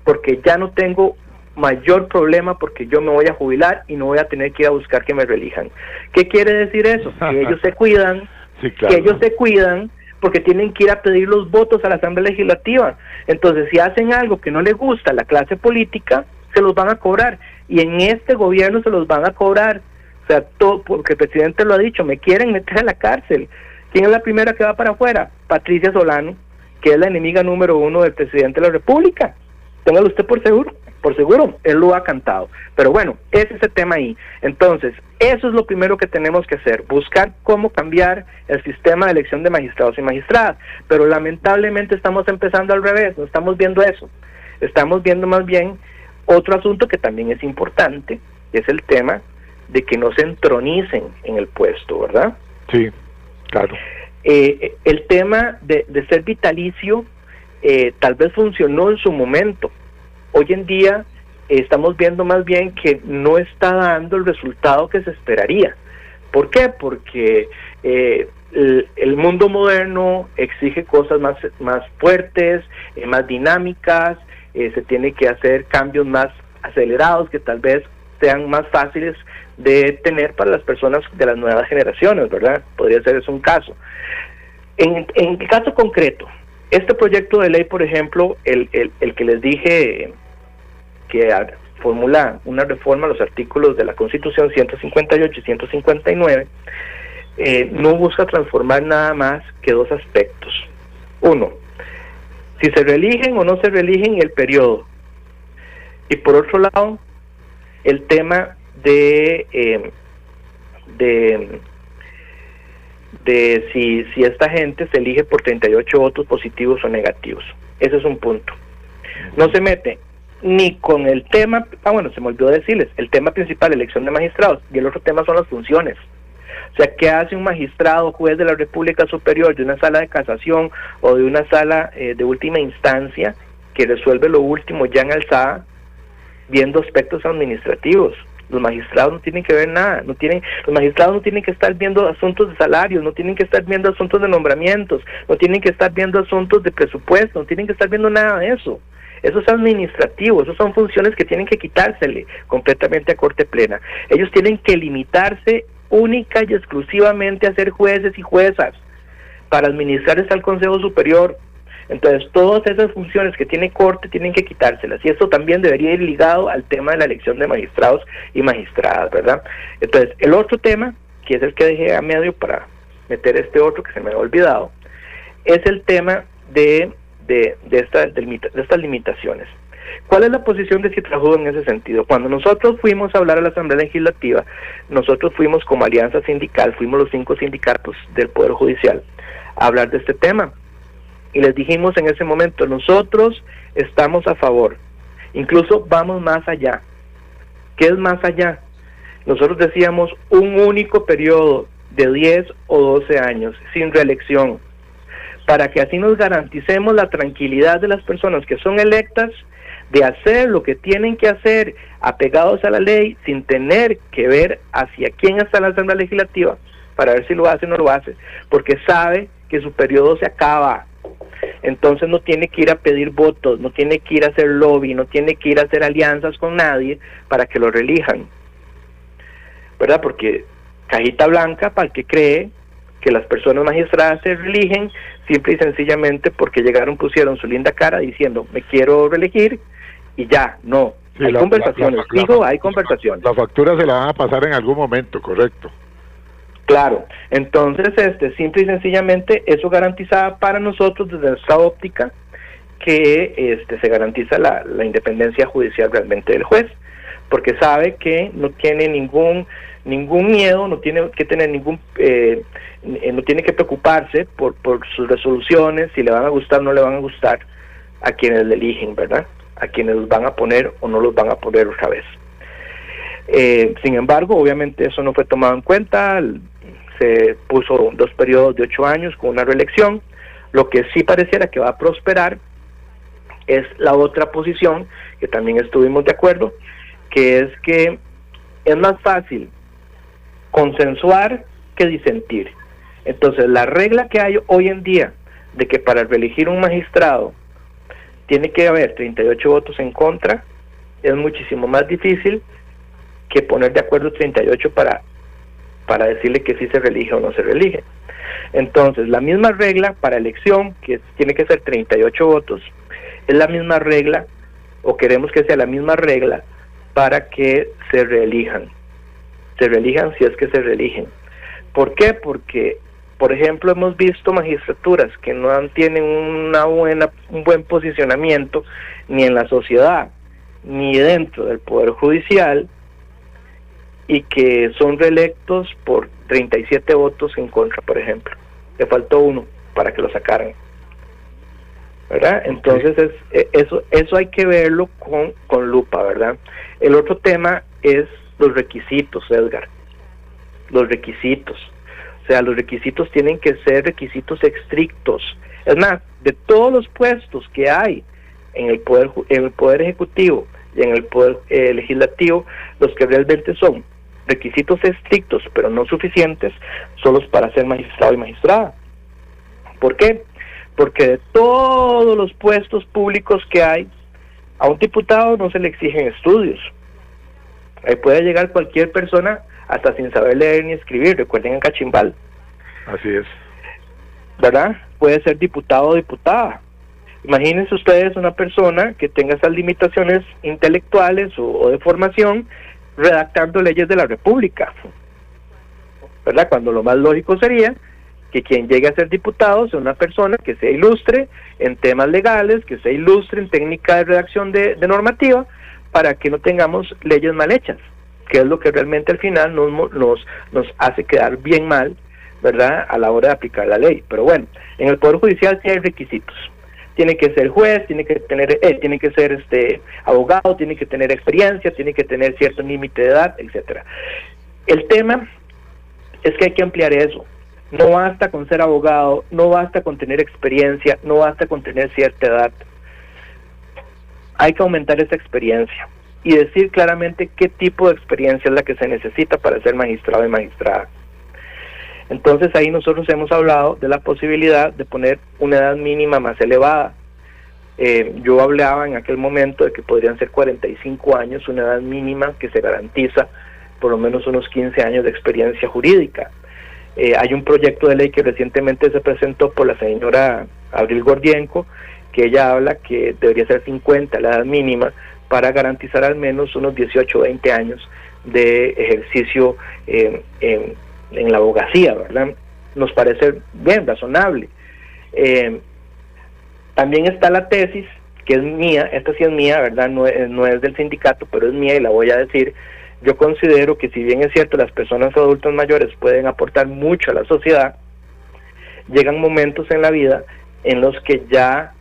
porque ya no tengo mayor problema, porque yo me voy a jubilar y no voy a tener que ir a buscar que me reelijan. ¿Qué quiere decir eso? Que ellos se cuidan, sí, claro, que ellos se cuidan, porque tienen que ir a pedir los votos a la Asamblea Legislativa. Entonces, si hacen algo que no les gusta a la clase política, se los van a cobrar, y en este gobierno se los van a cobrar. O sea, todo, porque el presidente lo ha dicho, me quieren meter a la cárcel. ¿Quién es la primera que va para afuera? Patricia Solano, que es la enemiga número 1 del presidente de la República. Téngalo usted por seguro, él lo ha cantado. Pero bueno, ese es el tema ahí. Entonces, eso es lo primero que tenemos que hacer, buscar cómo cambiar el sistema de elección de magistrados y magistradas. Pero lamentablemente estamos empezando al revés, no estamos viendo eso. Estamos viendo más bien otro asunto que también es importante, y es el tema de que no se entronicen en el puesto, ¿verdad? Sí, claro. El tema de ser vitalicio tal vez funcionó en su momento. Hoy en día estamos viendo más bien que no está dando el resultado que se esperaría. ¿Por qué? Porque el mundo moderno exige cosas más fuertes, más dinámicas, se tiene que hacer cambios más acelerados que tal vez sean más fáciles de tener para las personas de las nuevas generaciones, ¿verdad? Podría ser eso un caso. En el caso concreto, este proyecto de ley, por ejemplo, el que les dije que formula una reforma a los artículos de la Constitución 158 y 159, no busca transformar nada más que dos aspectos. Uno, si se reeligen o no se reeligen el periodo. Y por otro lado, el tema de si esta gente se elige por 38 votos positivos o negativos. Ese es un punto. No se mete ni con el tema, se me olvidó decirles, el tema principal, elección de magistrados, y el otro tema son las funciones. O sea, ¿qué hace un magistrado, juez de la República Superior, de una sala de casación o de una sala de última instancia que resuelve lo último ya en alzada, viendo aspectos administrativos? Los magistrados no tienen que ver nada, los magistrados no tienen que estar viendo asuntos de salarios, no tienen que estar viendo asuntos de nombramientos, no tienen que estar viendo asuntos de presupuesto, no tienen que estar viendo nada de eso. Eso es administrativo, eso son funciones que tienen que quitársele completamente a Corte Plena. Ellos tienen que limitarse única y exclusivamente a ser jueces y juezas para administrar al Consejo Superior. Entonces, todas esas funciones que tiene Corte tienen que quitárselas, y esto también debería ir ligado al tema de la elección de magistrados y magistradas, ¿verdad? Entonces, el otro tema, que es el que dejé a medio para meter este otro que se me había olvidado, es el tema de estas limitaciones. ¿Cuál es la posición de Citrajud en ese sentido? Cuando nosotros fuimos a hablar a la Asamblea Legislativa, nosotros fuimos como alianza sindical, fuimos los 5 sindicatos del Poder Judicial a hablar de este tema. Y les dijimos en ese momento, nosotros estamos a favor, incluso vamos más allá. ¿Qué es más allá? Nosotros decíamos un único periodo de 10 o 12 años, sin reelección, para que así nos garanticemos la tranquilidad de las personas que son electas de hacer lo que tienen que hacer apegados a la ley, sin tener que ver hacia quién está la Asamblea Legislativa para ver si lo hace o no lo hace, porque sabe que su periodo se acaba. Entonces no tiene que ir a pedir votos, no tiene que ir a hacer lobby, no tiene que ir a hacer alianzas con nadie para que lo reelijan, ¿verdad? Porque cajita blanca para el que cree que las personas magistradas se reeligen simple y sencillamente porque llegaron, pusieron su linda cara diciendo me quiero reelegir y ya. No, sí, hay conversaciones, hay conversaciones. La factura se la van a pasar en algún momento, correcto. Claro, entonces simple y sencillamente eso garantiza para nosotros desde nuestra óptica que se garantiza la independencia judicial realmente del juez, porque sabe que no tiene ningún miedo, no tiene que tener no tiene que preocuparse por sus resoluciones, si le van a gustar o no le van a gustar a quienes le eligen, ¿verdad? A quienes los van a poner o no los van a poner otra vez. Sin embargo, obviamente eso no fue tomado en cuenta, se puso 2 periodos de 8 años con una reelección. Lo que sí pareciera que va a prosperar es la otra posición, que también estuvimos de acuerdo, que es que es más fácil consensuar que disentir. Entonces, la regla que hay hoy en día de que para reelegir un magistrado tiene que haber 38 votos en contra, es muchísimo más difícil que poner de acuerdo 38 para decirle que sí se reelige o no se reelige. Entonces, la misma regla para elección, que tiene que ser 38 votos, es la misma regla, o queremos que sea la misma regla, para que se reelijan. Se reelijan si es que se reeligen. ¿Por qué? Porque, por ejemplo, hemos visto magistraturas que no tienen un buen posicionamiento ni en la sociedad, ni dentro del Poder Judicial, y que son reelectos por 37 votos en contra, por ejemplo. Le faltó 1 para que lo sacaran, ¿verdad? Entonces eso hay que verlo con lupa, ¿verdad? El otro tema es los requisitos, Edgar. Los requisitos. O sea, los requisitos tienen que ser requisitos estrictos. Es más, de todos los puestos que hay en el poder ejecutivo y en el poder legislativo, los que realmente son requisitos estrictos pero no suficientes son los para ser magistrado y magistrada. ¿Por qué? Porque de todos los puestos públicos que hay, a un diputado no se le exigen estudios. Ahí puede llegar cualquier persona hasta sin saber leer ni escribir, recuerden en Cachimbal. Así es. ¿Verdad? Puede ser diputado o diputada. Imagínense ustedes una persona que tenga esas limitaciones intelectuales o de formación redactando leyes de la República, ¿verdad? Cuando lo más lógico sería que quien llegue a ser diputado sea una persona que sea ilustre en temas legales, que sea ilustre en técnica de redacción de normativa, para que no tengamos leyes mal hechas, que es lo que realmente al final nos hace quedar bien mal, ¿verdad?, a la hora de aplicar la ley. Pero bueno, en el Poder Judicial sí hay requisitos. Tiene que ser juez, tiene que ser abogado, tiene que tener experiencia, tiene que tener cierto límite de edad, etcétera. El tema es que hay que ampliar eso. No basta con ser abogado, no basta con tener experiencia, no basta con tener cierta edad. Hay que aumentar esa experiencia y decir claramente qué tipo de experiencia es la que se necesita para ser magistrado y magistrada. Entonces ahí nosotros hemos hablado de la posibilidad de poner una edad mínima más elevada. Yo hablaba en aquel momento de que podrían ser 45 años, una edad mínima que se garantiza por lo menos unos 15 años de experiencia jurídica. Hay un proyecto de ley que recientemente se presentó por la señora Abril Gordienko, que ella habla que debería ser 50 la edad mínima para garantizar al menos unos 18 o 20 años de ejercicio en la abogacía, ¿verdad? Nos parece bien, razonable. También está la tesis, que es mía, esta sí es mía, ¿verdad? No es del sindicato, pero es mía y la voy a decir. Yo considero que si bien es cierto las personas adultas mayores pueden aportar mucho a la sociedad, llegan momentos en la vida en los que ya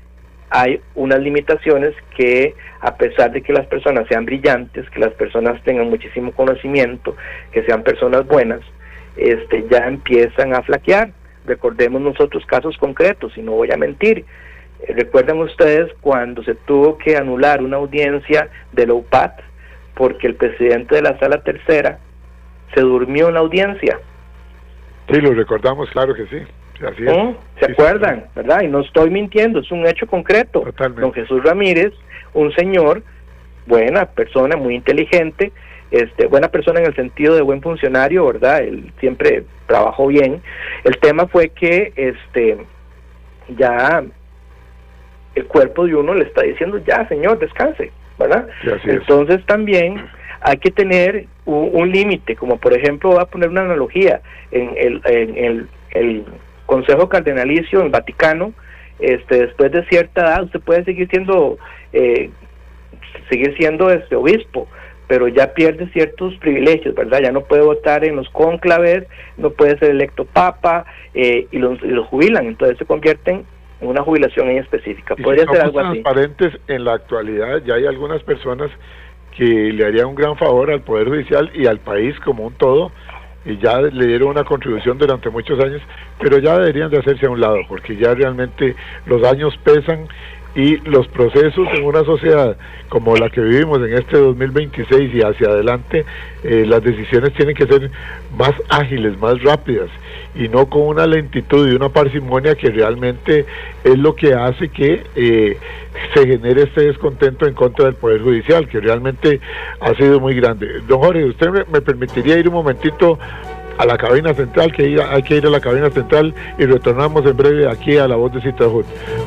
hay unas limitaciones que, a pesar de que las personas sean brillantes, que las personas tengan muchísimo conocimiento, que sean personas buenas, ya empiezan a flaquear. Recordemos nosotros casos concretos, y no voy a mentir. Recuerden ustedes cuando se tuvo que anular una audiencia de la UPAT porque el presidente de la Sala Tercera se durmió en la audiencia. Sí, lo recordamos, claro que sí. Así es. ¿Se acuerdan? ¿Verdad? Y no estoy mintiendo, es un hecho concreto. Totalmente. Don Jesús Ramírez, un señor, buena persona, muy inteligente, buena persona en el sentido de buen funcionario, ¿verdad? Él siempre trabajó bien. El tema fue que ya el cuerpo de uno le está diciendo, ya señor, descanse, ¿verdad? Sí, así entonces también hay que tener un límite, como por ejemplo, voy a poner una analogía, en el Consejo Cardenalicio en Vaticano, después de cierta edad usted puede seguir siendo obispo, pero ya pierde ciertos privilegios, ¿verdad? Ya no puede votar en los cónclaves, no puede ser electo papa, y los jubilan, entonces se convierten en una jubilación en específica. Podría ser algo así. Transparentes, en la actualidad ya hay algunas personas que le harían un gran favor al Poder Judicial y al país como un todo, y ya le dieron una contribución durante muchos años, pero ya deberían de hacerse a un lado, porque ya realmente los años pesan y los procesos en una sociedad como la que vivimos en este 2026 y hacia adelante, las decisiones tienen que ser más ágiles, más rápidas, y no con una lentitud y una parsimonia que realmente es lo que hace que se genere este descontento en contra del Poder Judicial, que realmente ha sido muy grande. Don Jorge, ¿usted me permitiría ir un momentito a la cabina central, hay que ir a la cabina central, y retornamos en breve aquí a La Voz de Citrajut?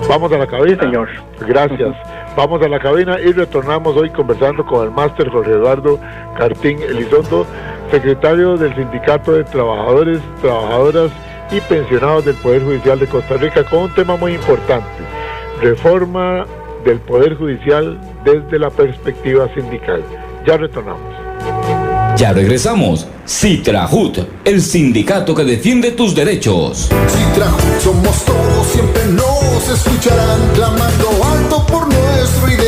Vamos a la cabina. Señor. Gracias. Vamos a la cabina y retornamos hoy conversando con el máster Jorge Eduardo Cartín Elizondo, secretario del Sindicato de Trabajadores, Trabajadoras y Pensionados del Poder Judicial de Costa Rica, con un tema muy importante: reforma del Poder Judicial desde la perspectiva sindical. Ya retornamos. Ya regresamos. Citrajut, el sindicato que defiende tus derechos. Citrajut somos todos, siempre nos escucharán clamando alto por nuestro ideal.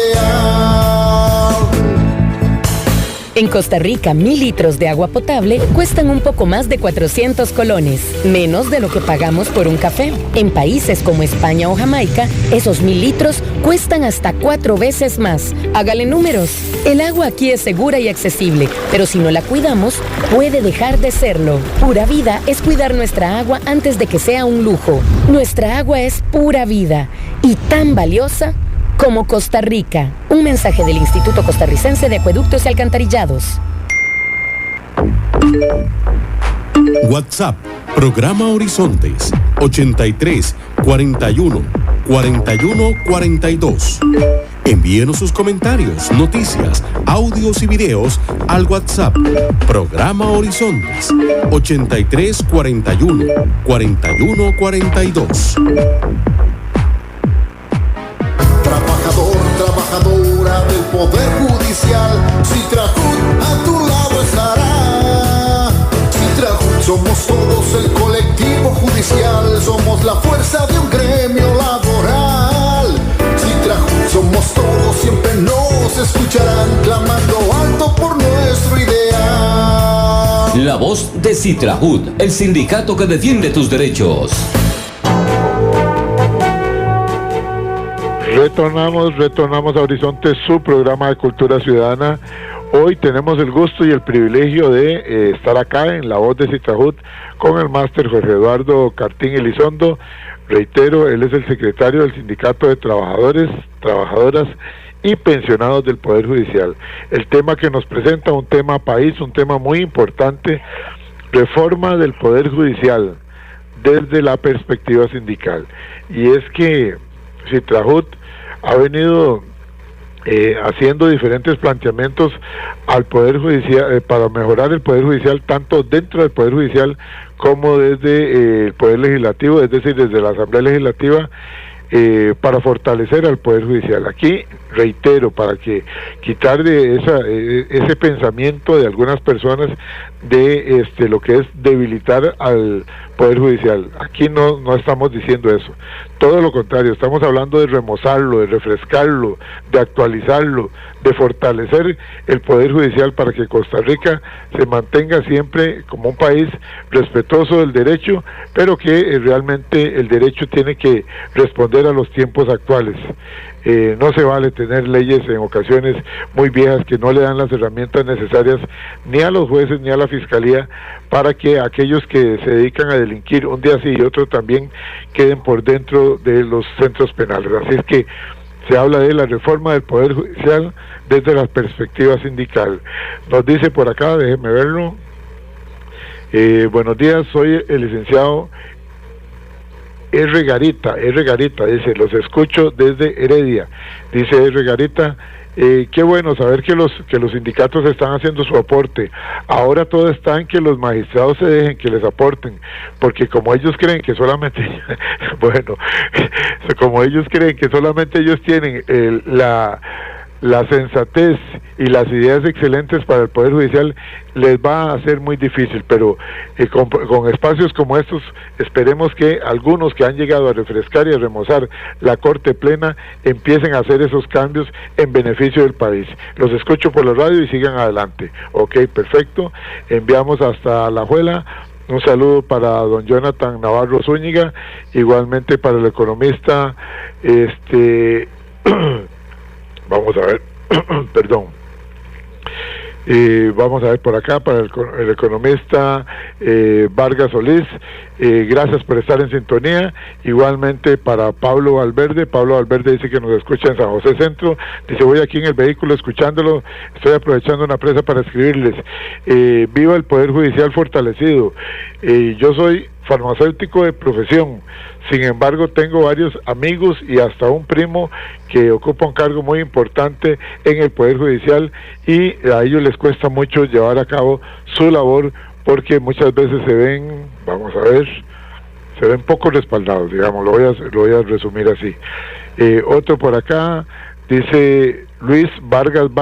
En Costa Rica, 1,000 litros de agua potable cuestan un poco más de 400 colones, menos de lo que pagamos por un café. En países como España o Jamaica, esos 1,000 litros cuestan hasta 4 veces más. Hágale números. El agua aquí es segura y accesible, pero si no la cuidamos, puede dejar de serlo. Pura Vida es cuidar nuestra agua antes de que sea un lujo. Nuestra agua es pura vida y tan valiosa como Costa Rica. Un mensaje del Instituto Costarricense de Acueductos y Alcantarillados. WhatsApp, programa Horizontes, 83 41 41 42. Envíenos sus comentarios, noticias, audios y videos al WhatsApp, programa Horizontes, 83 41 41 42. Trabajadora del Poder Judicial, Citrajut a tu lado estará. Citrajut somos todos el colectivo judicial, somos la fuerza de un gremio laboral. Citrajut somos todos, siempre nos escucharán clamando alto por nuestro ideal. La Voz de Citrajut, el sindicato que defiende tus derechos. Retornamos a Horizonte, su programa de cultura ciudadana. Hoy tenemos el gusto y el privilegio de estar acá en La Voz de Citrajut con el máster Jorge Eduardo Cartín Elizondo. Reitero, él es el secretario del Sindicato de Trabajadores, Trabajadoras y Pensionados del Poder Judicial. El tema que nos presenta, un tema país, un tema muy importante: reforma del Poder Judicial desde la perspectiva sindical. Y es que Citrajut ha venido haciendo diferentes planteamientos al Poder Judicial para mejorar el Poder Judicial, tanto dentro del Poder Judicial como desde el Poder Legislativo, es decir, desde la Asamblea Legislativa, para fortalecer al Poder Judicial. Aquí, reitero, para que quitar de ese pensamiento de algunas personas de lo que es debilitar al Poder Judicial. Aquí no estamos diciendo eso. Todo lo contrario, estamos hablando de remozarlo, de refrescarlo, de actualizarlo, de fortalecer el Poder Judicial para que Costa Rica se mantenga siempre como un país respetuoso del derecho, pero que realmente el derecho tiene que responder a los tiempos actuales. No se vale tener leyes en ocasiones muy viejas que no le dan las herramientas necesarias ni a los jueces ni a la fiscalía para que aquellos que se dedican a delinquir un día sí y otro también queden por dentro de los centros penales. Así es que se habla de la reforma del Poder Judicial desde la perspectiva sindical. Nos dice por acá, déjeme verlo. Buenos días, soy el licenciado R. Garita, dice, los escucho desde Heredia. Dice R. Garita, qué bueno saber que los sindicatos están haciendo su aporte. Ahora todo está en que los magistrados se dejen que les aporten, porque como ellos creen que solamente bueno, como ellos creen que solamente ellos tienen la sensatez y las ideas excelentes para el Poder Judicial, les va a ser muy difícil, pero con espacios como estos esperemos que algunos que han llegado a refrescar y a remozar la Corte Plena empiecen a hacer esos cambios en beneficio del país. Los escucho por la radio y sigan adelante. Ok, perfecto. Enviamos hasta Alajuela un saludo para don Jonathan Navarro Zúñiga, igualmente para el economista vamos a ver, perdón, vamos a ver por acá para el economista Vargas Solís, gracias por estar en sintonía. Igualmente para Pablo Valverde dice que nos escucha en San José Centro, dice voy aquí en el vehículo escuchándolo, estoy aprovechando una presa para escribirles, viva el Poder Judicial fortalecido. Yo soy farmacéutico de profesión, sin embargo tengo varios amigos y hasta un primo que ocupa un cargo muy importante en el Poder Judicial y a ellos les cuesta mucho llevar a cabo su labor porque muchas veces se ven, vamos a ver, se ven poco respaldados, digamos, lo voy a resumir así. Otro por acá dice Luis Vargas,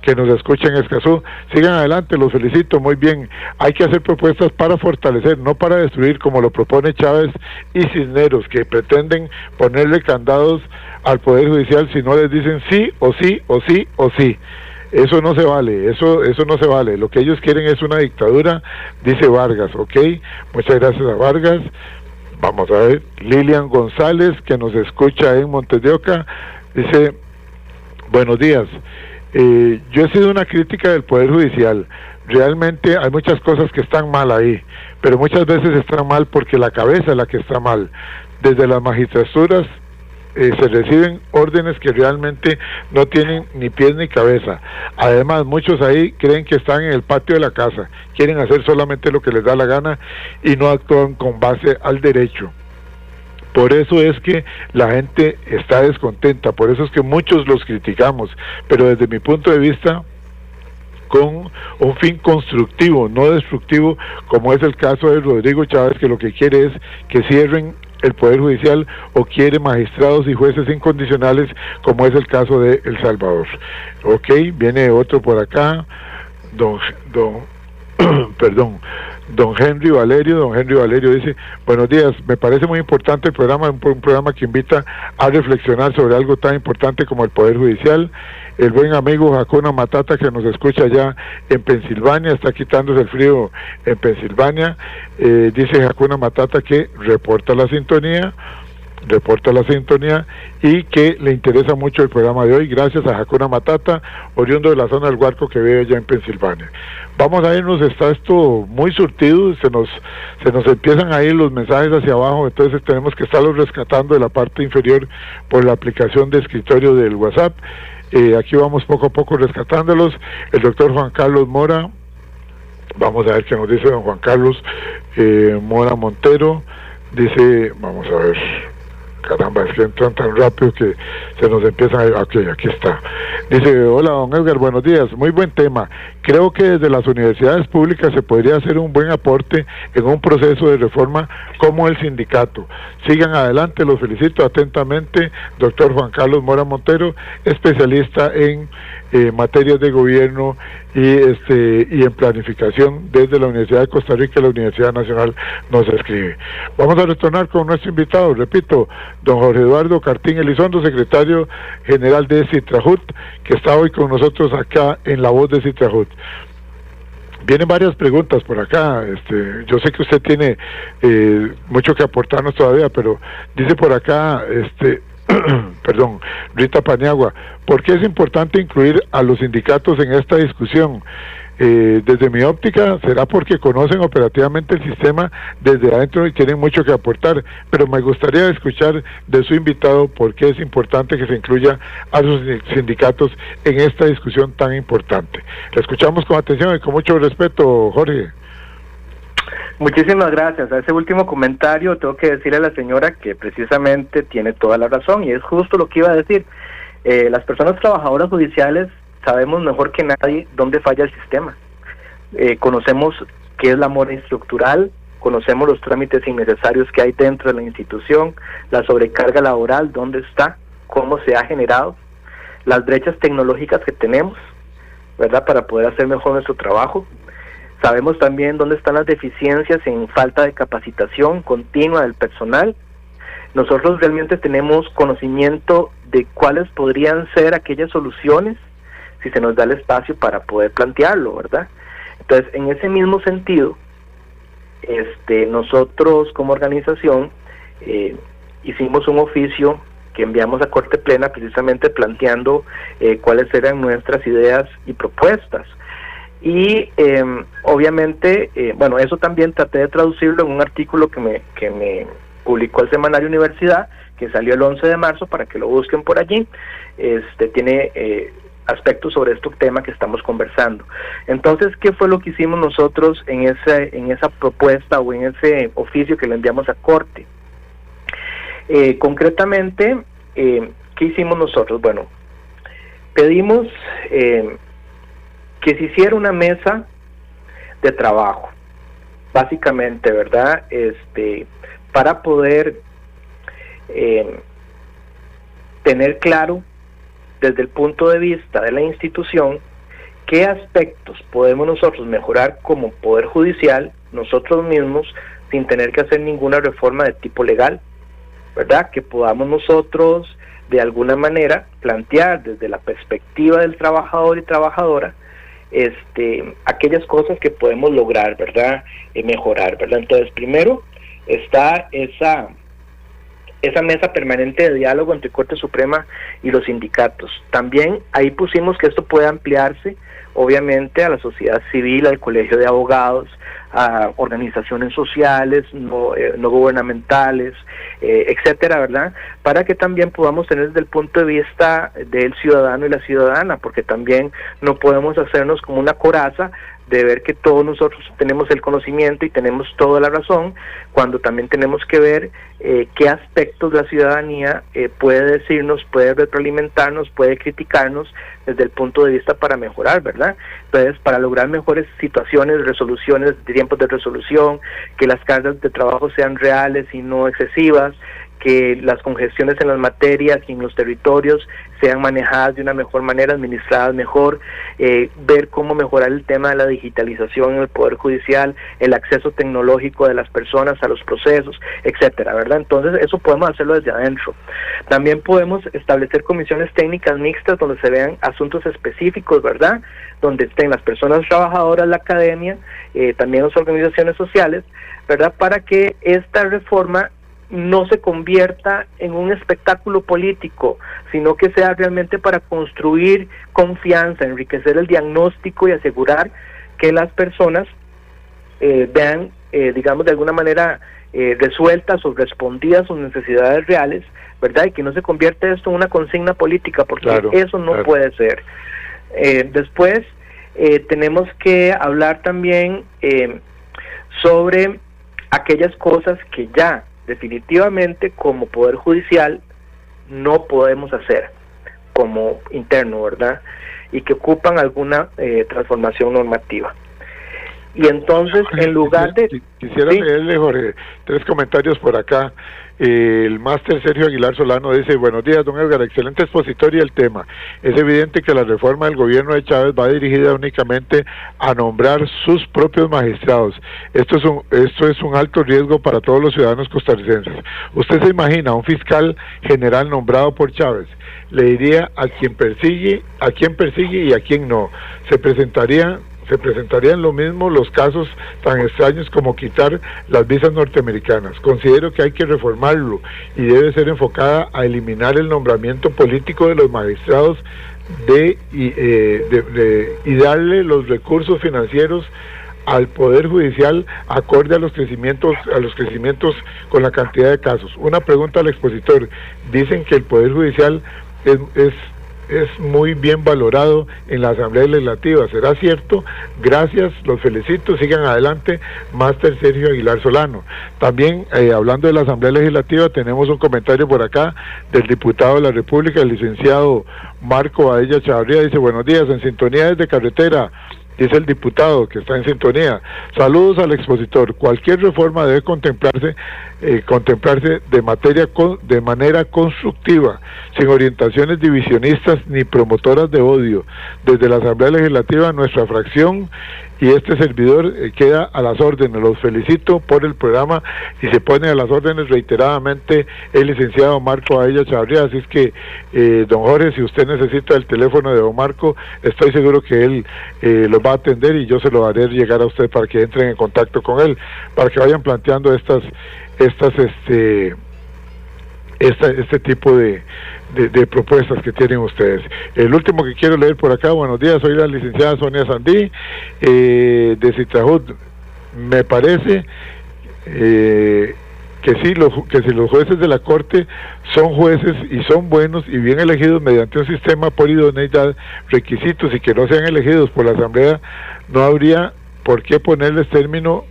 que nos escucha en Escazú. Sigan adelante, los felicito, muy bien. Hay que hacer propuestas para fortalecer, no para destruir, como lo propone Chávez y Cisneros, que pretenden ponerle candados al Poder Judicial si no les dicen sí, o sí, o sí, o sí. Eso no se vale, eso no se vale. Lo que ellos quieren es una dictadura, dice Vargas, ok. Muchas gracias a Vargas. Vamos a ver, Lilian González, que nos escucha en Montes de Oca, dice, buenos días, yo he sido una crítica del Poder Judicial, realmente hay muchas cosas que están mal ahí, pero muchas veces están mal porque la cabeza es la que está mal. Desde las magistraturas se reciben órdenes que realmente no tienen ni pies ni cabeza. Además, muchos ahí creen que están en el patio de la casa, quieren hacer solamente lo que les da la gana y no actúan con base al derecho. Por eso es que la gente está descontenta, por eso es que muchos los criticamos, pero desde mi punto de vista, con un fin constructivo, no destructivo, como es el caso de Rodrigo Chávez, que lo que quiere es que cierren el Poder Judicial o quiere magistrados y jueces incondicionales, como es el caso de El Salvador. Ok, viene otro por acá, don Henry Valerio dice, buenos días, me parece muy importante el programa, un programa que invita a reflexionar sobre algo tan importante como el Poder Judicial. El buen amigo Hakuna Matata, que nos escucha allá en Pensilvania, está quitándose el frío en Pensilvania, dice Hakuna Matata que reporta la sintonía y que le interesa mucho el programa de hoy. Gracias a Hakuna Matata, oriundo de la zona del Huarco, que vive allá en Pensilvania. Vamos a irnos, está esto muy surtido, se nos empiezan a ir los mensajes hacia abajo, entonces tenemos que estarlos rescatando de la parte inferior por la aplicación de escritorio del WhatsApp. Aquí vamos poco a poco rescatándolos. El doctor Juan Carlos Mora, vamos a ver qué nos dice don Juan Carlos Mora Montero, dice, vamos a ver, caramba, es que entran tan rápido que se nos empiezan a ir. Ok, aquí está. Dice, hola don Edgar, buenos días, muy buen tema. Creo que desde las universidades públicas se podría hacer un buen aporte en un proceso de reforma como el sindicato. Sigan adelante, los felicito atentamente, doctor Juan Carlos Mora Montero, especialista en materias de gobierno y en planificación desde la Universidad de Costa Rica y la Universidad Nacional nos escribe. Vamos a retornar con nuestro invitado, repito, don Jorge Eduardo Cartín Elizondo, secretario general de Citrajut, que está hoy con nosotros acá en La Voz de Citrajut. Vienen varias preguntas por acá, yo sé que usted tiene mucho que aportarnos todavía, pero dice por acá, perdón, Rita Paniagua, ¿por qué es importante incluir a los sindicatos en esta discusión? Desde mi óptica, será porque conocen operativamente el sistema desde adentro y tienen mucho que aportar, pero me gustaría escuchar de su invitado por qué es importante que se incluya a sus sindicatos en esta discusión tan importante. La escuchamos con atención y con mucho respeto, Jorge. Muchísimas gracias. A ese último comentario tengo que decirle a la señora que precisamente tiene toda la razón y es justo lo que iba a decir. Las personas trabajadoras judiciales sabemos mejor que nadie dónde falla el sistema. Conocemos qué es la mora estructural, conocemos los trámites innecesarios que hay dentro de la institución, la sobrecarga laboral, dónde está, cómo se ha generado, las brechas tecnológicas que tenemos, ¿verdad?, para poder hacer mejor nuestro trabajo. Sabemos también dónde están las deficiencias en falta de capacitación continua del personal. Nosotros realmente tenemos conocimiento de cuáles podrían ser aquellas soluciones si se nos da el espacio para poder plantearlo, ¿verdad? Entonces, en ese mismo sentido, nosotros como organización hicimos un oficio que enviamos a Corte Plena precisamente planteando cuáles eran nuestras ideas y propuestas. Y obviamente, bueno, eso también traté de traducirlo en un artículo que me publicó el semanario Universidad, que salió el 11 de marzo, para que lo busquen por allí. Tiene aspectos sobre este tema que estamos conversando. Entonces, ¿qué fue lo que hicimos nosotros en esa propuesta o en ese oficio que le enviamos a Corte? Concretamente, ¿qué hicimos nosotros? Bueno, pedimos que se hiciera una mesa de trabajo, básicamente, ¿verdad? Para poder tener claro desde el punto de vista de la institución qué aspectos podemos nosotros mejorar como Poder Judicial, nosotros mismos, sin tener que hacer ninguna reforma de tipo legal, ¿verdad? Que podamos nosotros de alguna manera plantear desde la perspectiva del trabajador y trabajadora aquellas cosas que podemos lograr, ¿verdad? Mejorar, ¿verdad? Entonces, primero está esa mesa permanente de diálogo entre Corte Suprema y los sindicatos. También ahí pusimos que esto puede ampliarse, obviamente, a la sociedad civil, al colegio de abogados, a organizaciones sociales, no gubernamentales, etcétera, ¿verdad? Para que también podamos tener desde el punto de vista del ciudadano y la ciudadana, porque también no podemos hacernos como una coraza de ver que todos nosotros tenemos el conocimiento y tenemos toda la razón, cuando también tenemos que ver qué aspectos la ciudadanía puede decirnos, puede retroalimentarnos, puede criticarnos desde el punto de vista para mejorar, ¿verdad? Entonces, para lograr mejores situaciones, resoluciones, tiempos de resolución, que las cargas de trabajo sean reales y no excesivas, que las congestiones en las materias y en los territorios sean manejadas de una mejor manera, administradas mejor, ver cómo mejorar el tema de la digitalización en el Poder Judicial, el acceso tecnológico de las personas a los procesos, etcétera, ¿verdad? Entonces, eso podemos hacerlo desde adentro. También podemos establecer comisiones técnicas mixtas donde se vean asuntos específicos, ¿verdad? Donde estén las personas trabajadoras, la academia, también las organizaciones sociales, ¿verdad? Para que esta reforma no se convierta en un espectáculo político, sino que sea realmente para construir confianza, enriquecer el diagnóstico y asegurar que las personas vean, digamos, de alguna manera resueltas o respondidas sus necesidades reales, ¿verdad? Y que no se convierta esto en una consigna política, porque claro, eso no puede ser. Después, tenemos que hablar también sobre aquellas cosas que ya definitivamente como Poder Judicial no podemos hacer como interno, ¿verdad? Y que ocupan alguna transformación normativa. Y entonces, Jorge, en lugar de... Quisiera leerle, Jorge, 3 comentarios por acá. El máster Sergio Aguilar Solano dice: buenos días, don Edgar, excelente expositorio del tema. Es evidente que la reforma del gobierno de Chávez va dirigida únicamente a nombrar sus propios magistrados. Esto es un alto riesgo para todos los ciudadanos costarricenses. ¿Usted se imagina a un fiscal general nombrado por Chávez? Le diría a quién persigue y a quién no. Se presentarían lo mismo los casos tan extraños como quitar las visas norteamericanas. Considero que hay que reformarlo y debe ser enfocada a eliminar el nombramiento político de los magistrados y darle los recursos financieros al Poder Judicial acorde a los crecimientos con la cantidad de casos. Una pregunta al expositor: dicen que el Poder Judicial es muy bien valorado en la Asamblea Legislativa. ¿Será cierto? Gracias, los felicito, sigan adelante. Máster Sergio Aguilar Solano. También, hablando de la Asamblea Legislativa, tenemos un comentario por acá del diputado de la República, el licenciado Marco Badilla Chavarría. Dice: buenos días, en sintonía desde carretera. Dice el diputado que está en sintonía. Saludos al expositor. Cualquier reforma debe contemplarse de manera constructiva, sin orientaciones divisionistas ni promotoras de odio. Desde la Asamblea Legislativa, nuestra fracción y este servidor queda a las órdenes. Los felicito por el programa y se pone a las órdenes reiteradamente el licenciado Marco Badilla Chavarría. Así es que, don Jorge, si usted necesita el teléfono de don Marco, estoy seguro que él lo va a atender y yo se lo haré llegar a usted para que entren en contacto con él, para que vayan planteando este tipo de propuestas que tienen ustedes. El último que quiero leer por acá: buenos días, soy la licenciada Sonia Sandí de Citrajud. Me parece que si los jueces de la Corte son jueces y son buenos y bien elegidos mediante un sistema por idoneidad, requisitos, y que no sean elegidos por la Asamblea, no habría por qué ponerles término,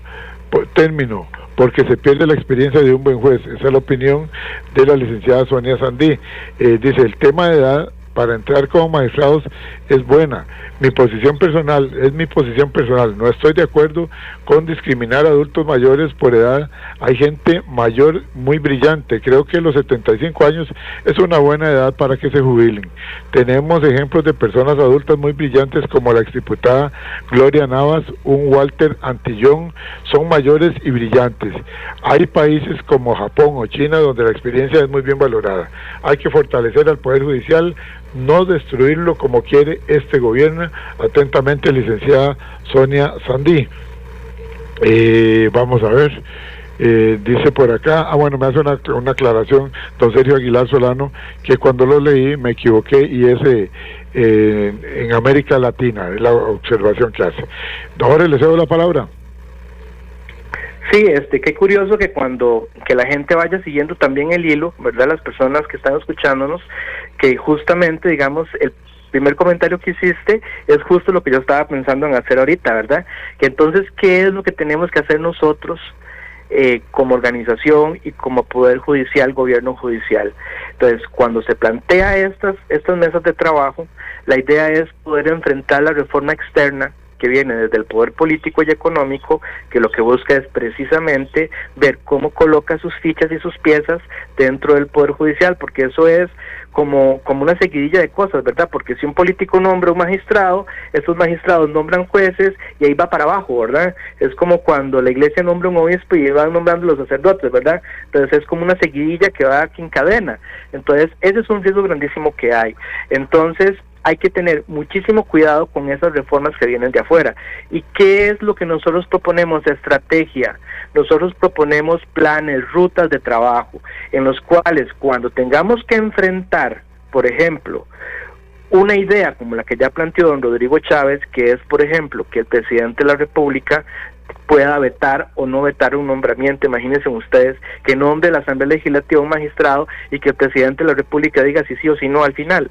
porque se pierde la experiencia de un buen juez. Esa es la opinión de la licenciada Sonia Sandí. Dice: el tema de edad para entrar como magistrados es buena. Mi posición personal, no estoy de acuerdo con discriminar a adultos mayores por edad. Hay gente mayor muy brillante. Creo que los 75 años es una buena edad para que se jubilen. Tenemos ejemplos de personas adultas muy brillantes como la exdiputada Gloria Navas, un Walter Antillón, son mayores y brillantes. Hay países como Japón o China donde la experiencia es muy bien valorada. Hay que fortalecer al Poder Judicial, no destruirlo como quiere este gobierno. Atentamente, licenciada Sonia Sandí. Vamos a ver, dice por acá, bueno, me hace una aclaración don Sergio Aguilar Solano, que cuando lo leí me equivoqué y es en América Latina, es la observación que hace. Don Jorge, le cedo la palabra. Sí, qué curioso que que la gente vaya siguiendo también el hilo, ¿verdad? Las personas que están escuchándonos, que justamente, digamos, el primer comentario que hiciste es justo lo que yo estaba pensando en hacer ahorita, ¿verdad? Que entonces, ¿qué es lo que tenemos que hacer nosotros como organización y como Poder Judicial, Gobierno Judicial? Entonces, cuando se plantea estas mesas de trabajo, la idea es poder enfrentar la reforma externa que viene desde el poder político y económico, que lo que busca es precisamente ver cómo coloca sus fichas y sus piezas dentro del Poder Judicial, porque eso es como una seguidilla de cosas, ¿verdad? Porque si un político nombra un magistrado, estos magistrados nombran jueces y ahí va para abajo, ¿verdad? Es como cuando la iglesia nombra un obispo y van nombrando los sacerdotes, ¿verdad? Entonces es como una seguidilla que va aquí en cadena. Entonces ese es un riesgo grandísimo que hay. Entonces hay que tener muchísimo cuidado con esas reformas que vienen de afuera. ¿Y qué es lo que nosotros proponemos? Estrategia. Nosotros proponemos planes, rutas de trabajo, en los cuales cuando tengamos que enfrentar, por ejemplo, una idea como la que ya planteó don Rodrigo Chávez, que es, por ejemplo, que el presidente de la República pueda vetar o no vetar un nombramiento. Imagínense ustedes que nombre la Asamblea Legislativa un magistrado y que el presidente de la República diga si sí o si no al final.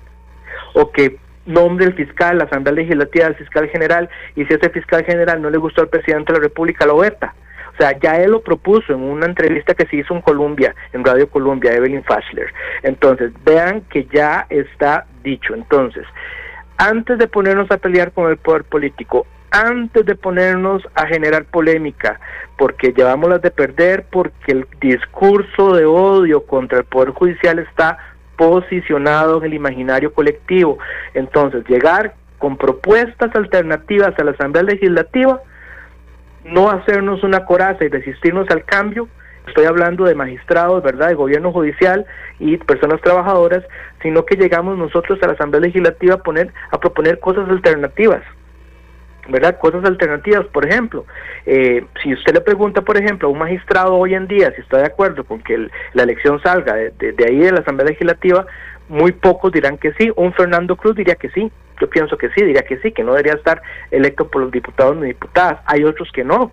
O que nombre el fiscal, la Asamblea Legislativa del fiscal general, y si ese fiscal general no le gustó al presidente de la República, lo veta. O sea, ya él lo propuso en una entrevista que se hizo en Colombia, en Radio Colombia, Evelyn Fashler. Entonces, vean que ya está dicho. Entonces, antes de ponernos a pelear con el poder político, antes de ponernos a generar polémica, porque llevamos las de perder, porque el discurso de odio contra el Poder Judicial está posicionado en el imaginario colectivo. Entonces, llegar con propuestas alternativas a la Asamblea Legislativa, no hacernos una coraza y resistirnos al cambio. Estoy hablando de magistrados, ¿verdad?, de gobierno judicial y personas trabajadoras, sino que llegamos nosotros a la Asamblea Legislativa a proponer cosas alternativas, ¿verdad? Cosas alternativas, por ejemplo, si usted le pregunta, por ejemplo, a un magistrado hoy en día si está de acuerdo con que la elección salga de ahí de la Asamblea Legislativa, muy pocos dirán que sí. Un Fernando Cruz diría que sí. Yo pienso que sí, diría que sí, que no debería estar electo por los diputados ni diputadas. Hay otros que no.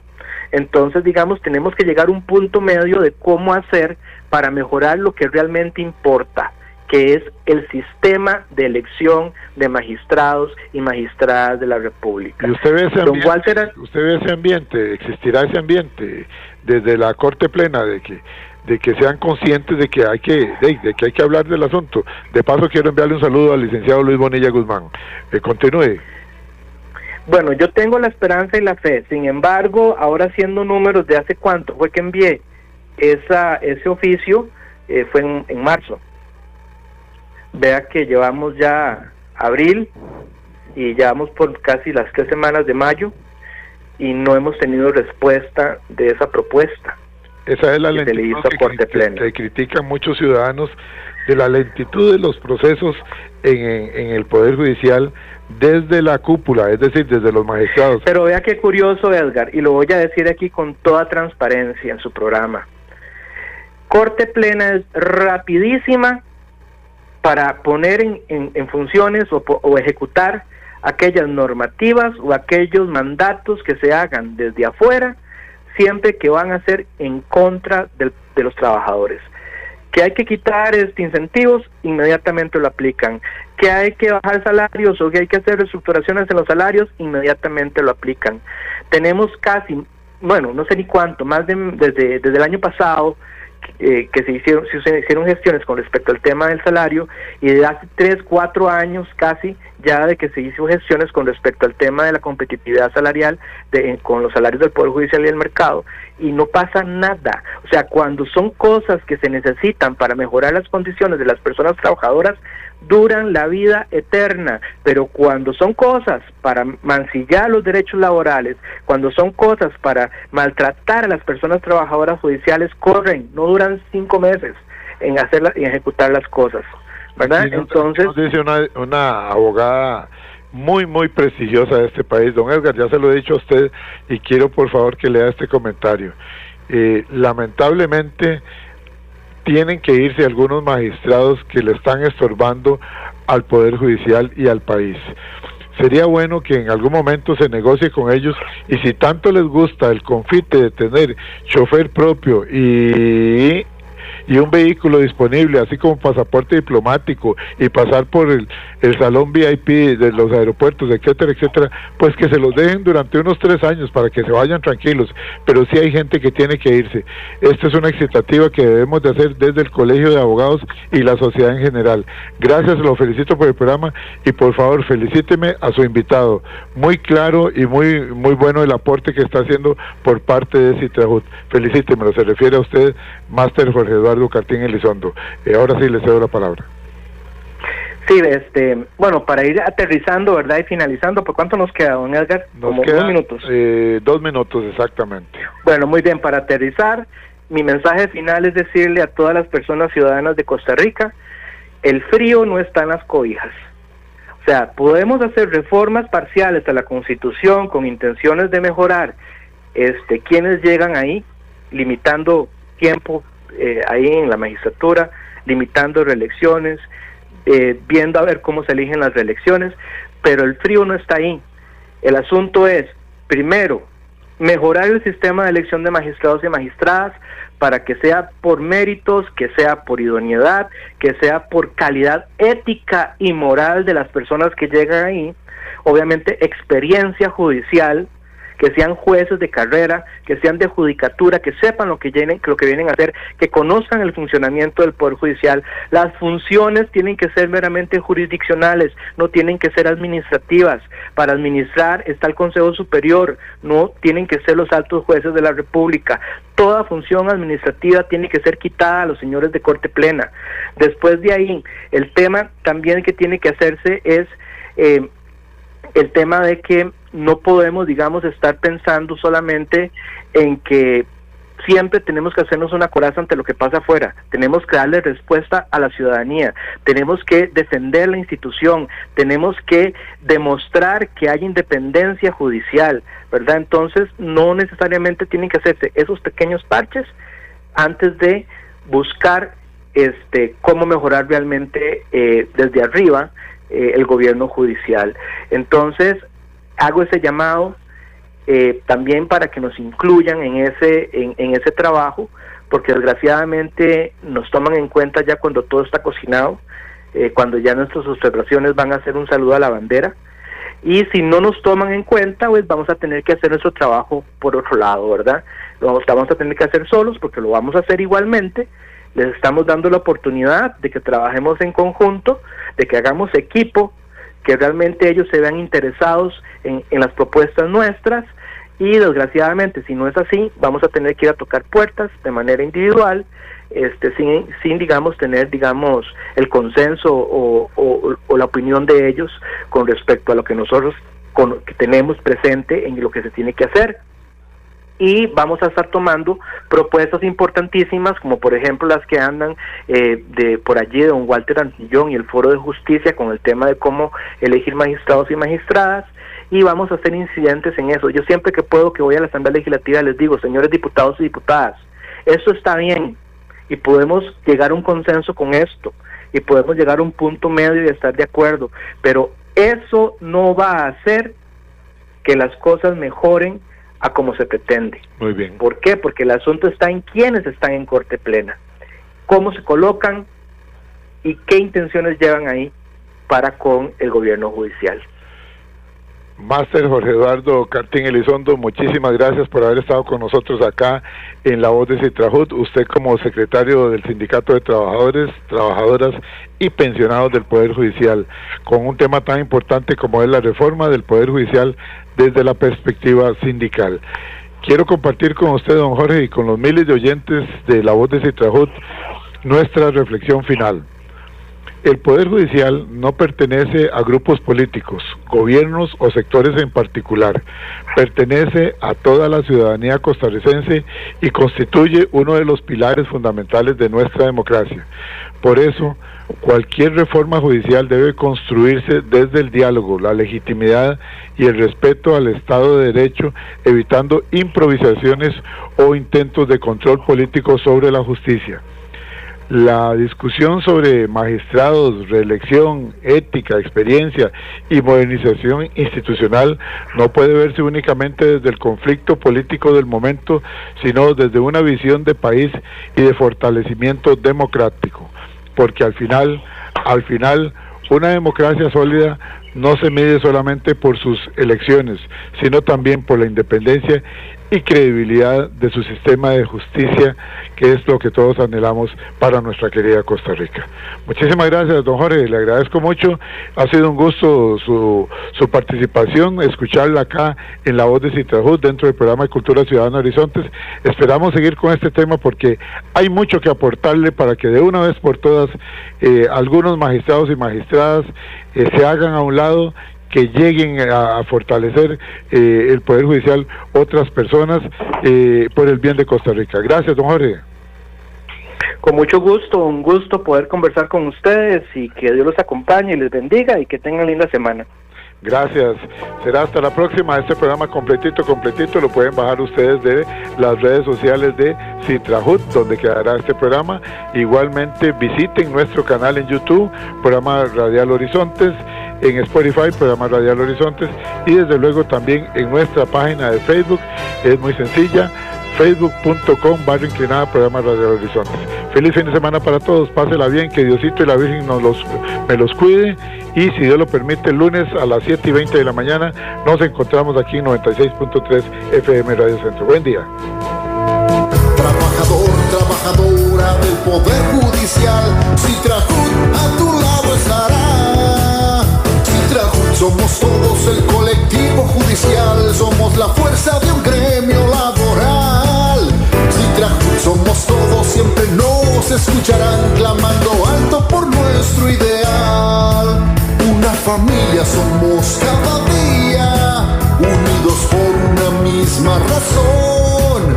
Entonces, digamos, tenemos que llegar a un punto medio de cómo hacer para mejorar lo que realmente importa, que es el sistema de elección de magistrados y magistradas de la República. ¿Y usted ve ese ambiente, existirá ese ambiente desde la Corte Plena de que sean conscientes de que hay que hablar del asunto? De paso, quiero enviarle un saludo al licenciado Luis Bonilla Guzmán. Continúe. Bueno, yo tengo la esperanza y la fe. Sin embargo, ahora haciendo números de hace cuánto fue que envié ese oficio, fue en marzo. Vea que llevamos ya abril y llevamos por casi las 3 semanas de mayo y no hemos tenido respuesta de esa propuesta. Esa es la lentitud que critican muchos ciudadanos, de la lentitud de los procesos en el Poder Judicial desde la cúpula, es decir, desde los magistrados. Pero vea qué curioso, Edgar, y lo voy a decir aquí con toda transparencia en su programa. Corte Plena es rapidísima para poner en funciones o ejecutar aquellas normativas o aquellos mandatos que se hagan desde afuera, siempre que van a ser en contra de los trabajadores. Que hay que quitar incentivos, inmediatamente lo aplican. Que hay que bajar salarios o que hay que hacer reestructuraciones en los salarios, inmediatamente lo aplican. Tenemos casi, bueno, no sé ni cuánto, más desde el año pasado, que se hicieron gestiones con respecto al tema del salario, y de hace 3-4 años casi ya de que se hizo gestiones con respecto al tema de la competitividad salarial con los salarios del Poder Judicial y del mercado, y no pasa nada. O sea, cuando son cosas que se necesitan para mejorar las condiciones de las personas trabajadoras, duran la vida eterna, pero cuando son cosas para mancillar los derechos laborales, cuando son cosas para maltratar a las personas trabajadoras judiciales, corren, no duran 5 meses en ejecutar las cosas, ¿verdad? Sí, entonces nos dice una abogada muy prestigiosa de este país, don Edgar, ya se lo he dicho a usted y quiero por favor que lea este comentario. Lamentablemente tienen que irse algunos magistrados que le están estorbando al Poder Judicial y al país. Sería bueno que en algún momento se negocie con ellos, y si tanto les gusta el confite de tener chofer propio y un vehículo disponible, así como pasaporte diplomático, y pasar por el salón VIP de los aeropuertos, etcétera, etcétera, pues que se los dejen durante unos 3 años para que se vayan tranquilos, pero sí hay gente que tiene que irse. Esta es una excitativa que debemos de hacer desde el Colegio de Abogados y la sociedad en general. Gracias, lo felicito por el programa, y por favor felicíteme a su invitado. Muy claro y muy bueno el aporte que está haciendo por parte de Citrajut. Felicítemelo, se refiere a usted, Máster Jorge Eduardo Cartín Elizondo. Ahora sí le cedo la palabra. Sí, bueno, para ir aterrizando, ¿verdad? Y finalizando, ¿por cuánto nos queda, don Edgar? Nos quedan 2 minutos. 2 minutos, exactamente. Bueno, muy bien, para aterrizar, mi mensaje final es decirle a todas las personas ciudadanas de Costa Rica, el frío no está en las cobijas. O sea, podemos hacer reformas parciales a la Constitución con intenciones de mejorar quienes llegan ahí, limitando tiempo ahí en la magistratura, limitando reelecciones, viendo a ver cómo se eligen las reelecciones, pero el frío no está ahí. El asunto es, primero, mejorar el sistema de elección de magistrados y magistradas para que sea por méritos, que sea por idoneidad, que sea por calidad ética y moral de las personas que llegan ahí, obviamente experiencia judicial, que sean jueces de carrera, que sean de judicatura, que sepan lo que vienen a hacer, que conozcan el funcionamiento del Poder Judicial. Las funciones tienen que ser meramente jurisdiccionales, no tienen que ser administrativas. Para administrar está el Consejo Superior, no tienen que ser los altos jueces de la República. Toda función administrativa tiene que ser quitada a los señores de Corte Plena. Después de ahí, el tema también que tiene que hacerse es el tema de que no podemos, digamos, estar pensando solamente en que siempre tenemos que hacernos una coraza ante lo que pasa afuera. Tenemos que darle respuesta a la ciudadanía, tenemos que defender la institución, tenemos que demostrar que hay independencia judicial, ¿verdad? Entonces, no necesariamente tienen que hacerse esos pequeños parches antes de buscar cómo mejorar realmente desde arriba el gobierno judicial. Entonces, hago ese llamado también para que nos incluyan en ese trabajo, porque desgraciadamente nos toman en cuenta ya cuando todo está cocinado, cuando ya nuestras observaciones van a ser un saludo a la bandera, y si no nos toman en cuenta, pues vamos a tener que hacer nuestro trabajo por otro lado, ¿verdad? Lo vamos a tener que hacer solos, porque lo vamos a hacer igualmente. Les estamos dando la oportunidad de que trabajemos en conjunto, de que hagamos equipo, que realmente ellos se vean interesados en las propuestas nuestras, y desgraciadamente si no es así, vamos a tener que ir a tocar puertas de manera individual, sin digamos tener el consenso o la opinión de ellos con respecto a lo que nosotros que tenemos presente en lo que se tiene que hacer. Y vamos a estar tomando propuestas importantísimas, como por ejemplo las que andan por allí de don Walter Antillón y el Foro de Justicia con el tema de cómo elegir magistrados y magistradas, y vamos a hacer incidentes en eso. Yo siempre que puedo, que voy a la Asamblea Legislativa, les digo, señores diputados y diputadas, esto está bien y podemos llegar a un consenso con esto y podemos llegar a un punto medio y estar de acuerdo, pero eso no va a hacer que las cosas mejoren a como se pretende. Muy bien. ¿Por qué? Porque el asunto está en quienes están en Corte Plena, cómo se colocan y qué intenciones llevan ahí para con el gobierno judicial. Máster Jorge Eduardo Cartín Elizondo, muchísimas gracias por haber estado con nosotros acá en La Voz de Citrajut. Usted como secretario del Sindicato de Trabajadores, Trabajadoras y Pensionados del Poder Judicial, con un tema tan importante como es la reforma del Poder Judicial desde la perspectiva sindical. Quiero compartir con usted, don Jorge, y con los miles de oyentes de La Voz de Citrajut, nuestra reflexión final. El Poder Judicial no pertenece a grupos políticos, gobiernos o sectores en particular. Pertenece a toda la ciudadanía costarricense y constituye uno de los pilares fundamentales de nuestra democracia. Por eso, cualquier reforma judicial debe construirse desde el diálogo, la legitimidad y el respeto al Estado de Derecho, evitando improvisaciones o intentos de control político sobre la justicia. La discusión sobre magistrados, reelección, ética, experiencia y modernización institucional no puede verse únicamente desde el conflicto político del momento, sino desde una visión de país y de fortalecimiento democrático, porque al final, una democracia sólida no se mide solamente por sus elecciones, sino también por la independencia y credibilidad de su sistema de justicia, que es lo que todos anhelamos para nuestra querida Costa Rica. Muchísimas gracias, don Jorge, le agradezco mucho, ha sido un gusto su participación, escucharla acá en La Voz de Citrajut dentro del programa de Cultura Ciudadana Horizontes. Esperamos seguir con este tema porque hay mucho que aportarle para que de una vez por todas algunos magistrados y magistradas se hagan a un lado, que lleguen a fortalecer el Poder Judicial otras personas por el bien de Costa Rica. Gracias, don Jorge. Con mucho gusto, un gusto poder conversar con ustedes y que Dios los acompañe y les bendiga y que tengan linda semana. Gracias, será hasta la próxima. Este programa completito lo pueden bajar ustedes de las redes sociales de Citrajut, donde quedará este programa. Igualmente visiten nuestro canal en YouTube, programa Radial Horizontes, en Spotify, programa Radial Horizontes, y desde luego también en nuestra página de Facebook. Es muy sencilla, facebook.com/inclinada programa Radial Horizontes. Feliz fin de semana para todos, pásela bien, que Diosito y la Virgen me los cuide, y si Dios lo permite, el lunes a las 7:20 de la mañana nos encontramos aquí en 96.3 FM Radio Centro. Buen día. Trabajador, trabajadora del Poder Judicial, Citrajut a tu lado estará. Citrajut somos todos el colectivo judicial, somos la fuerza de un gremio laboral. Citrajut somos todos, siempre nos escucharán clamando alto por nuestro ideal. Una familia somos cada día, unidos por una misma razón.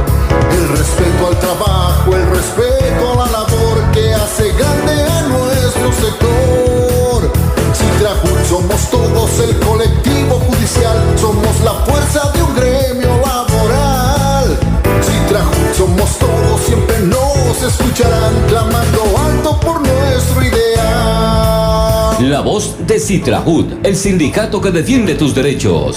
El respeto al trabajo, el respeto a la labor que hace grande a nuestro sector. Citrajut somos todos el colectivo judicial, somos la fuerza de un gremio laboral. Citrajut somos todos, siempre nos escucharán clamando alto La voz de Citrajud, el sindicato que defiende tus derechos.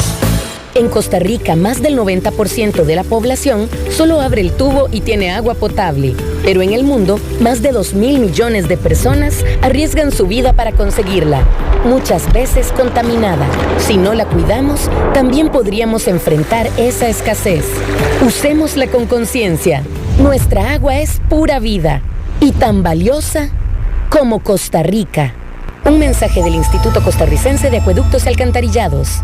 En Costa Rica, más del 90% de la población solo abre el tubo y tiene agua potable. Pero en el mundo, más de 2.000 millones de personas arriesgan su vida para conseguirla, muchas veces contaminada. Si no la cuidamos, también podríamos enfrentar esa escasez. Usémosla con conciencia. Nuestra agua es pura vida y tan valiosa como Costa Rica. Un mensaje del Instituto Costarricense de Acueductos y Alcantarillados.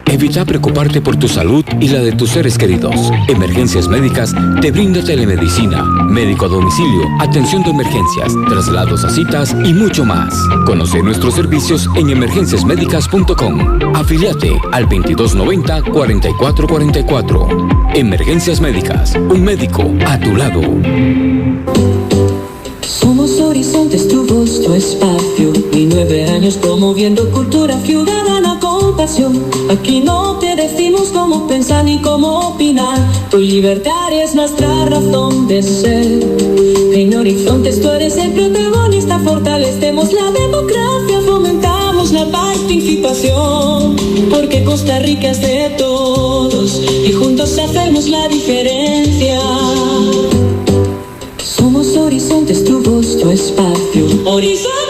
Evita preocuparte por tu salud y la de tus seres queridos. Emergencias Médicas te brinda telemedicina, médico a domicilio, atención de emergencias, traslados a citas y mucho más. Conoce nuestros servicios en emergenciasmedicas.com. Afíliate al 2290-4444. Emergencias Médicas, un médico a tu lado. Somos Horizontes, tu voz, tu espacio. Y 9 años promoviendo cultura ciudadana con pasión. Aquí no te decimos cómo pensar ni cómo opinar. Tu libertad es nuestra razón de ser. En Horizontes tú eres el protagonista. Fortalecemos la democracia, fomentamos la participación. Porque Costa Rica es de todos y juntos hacemos la diferencia. Somos Horizontes, tu voz, tu espacio. Horizonte.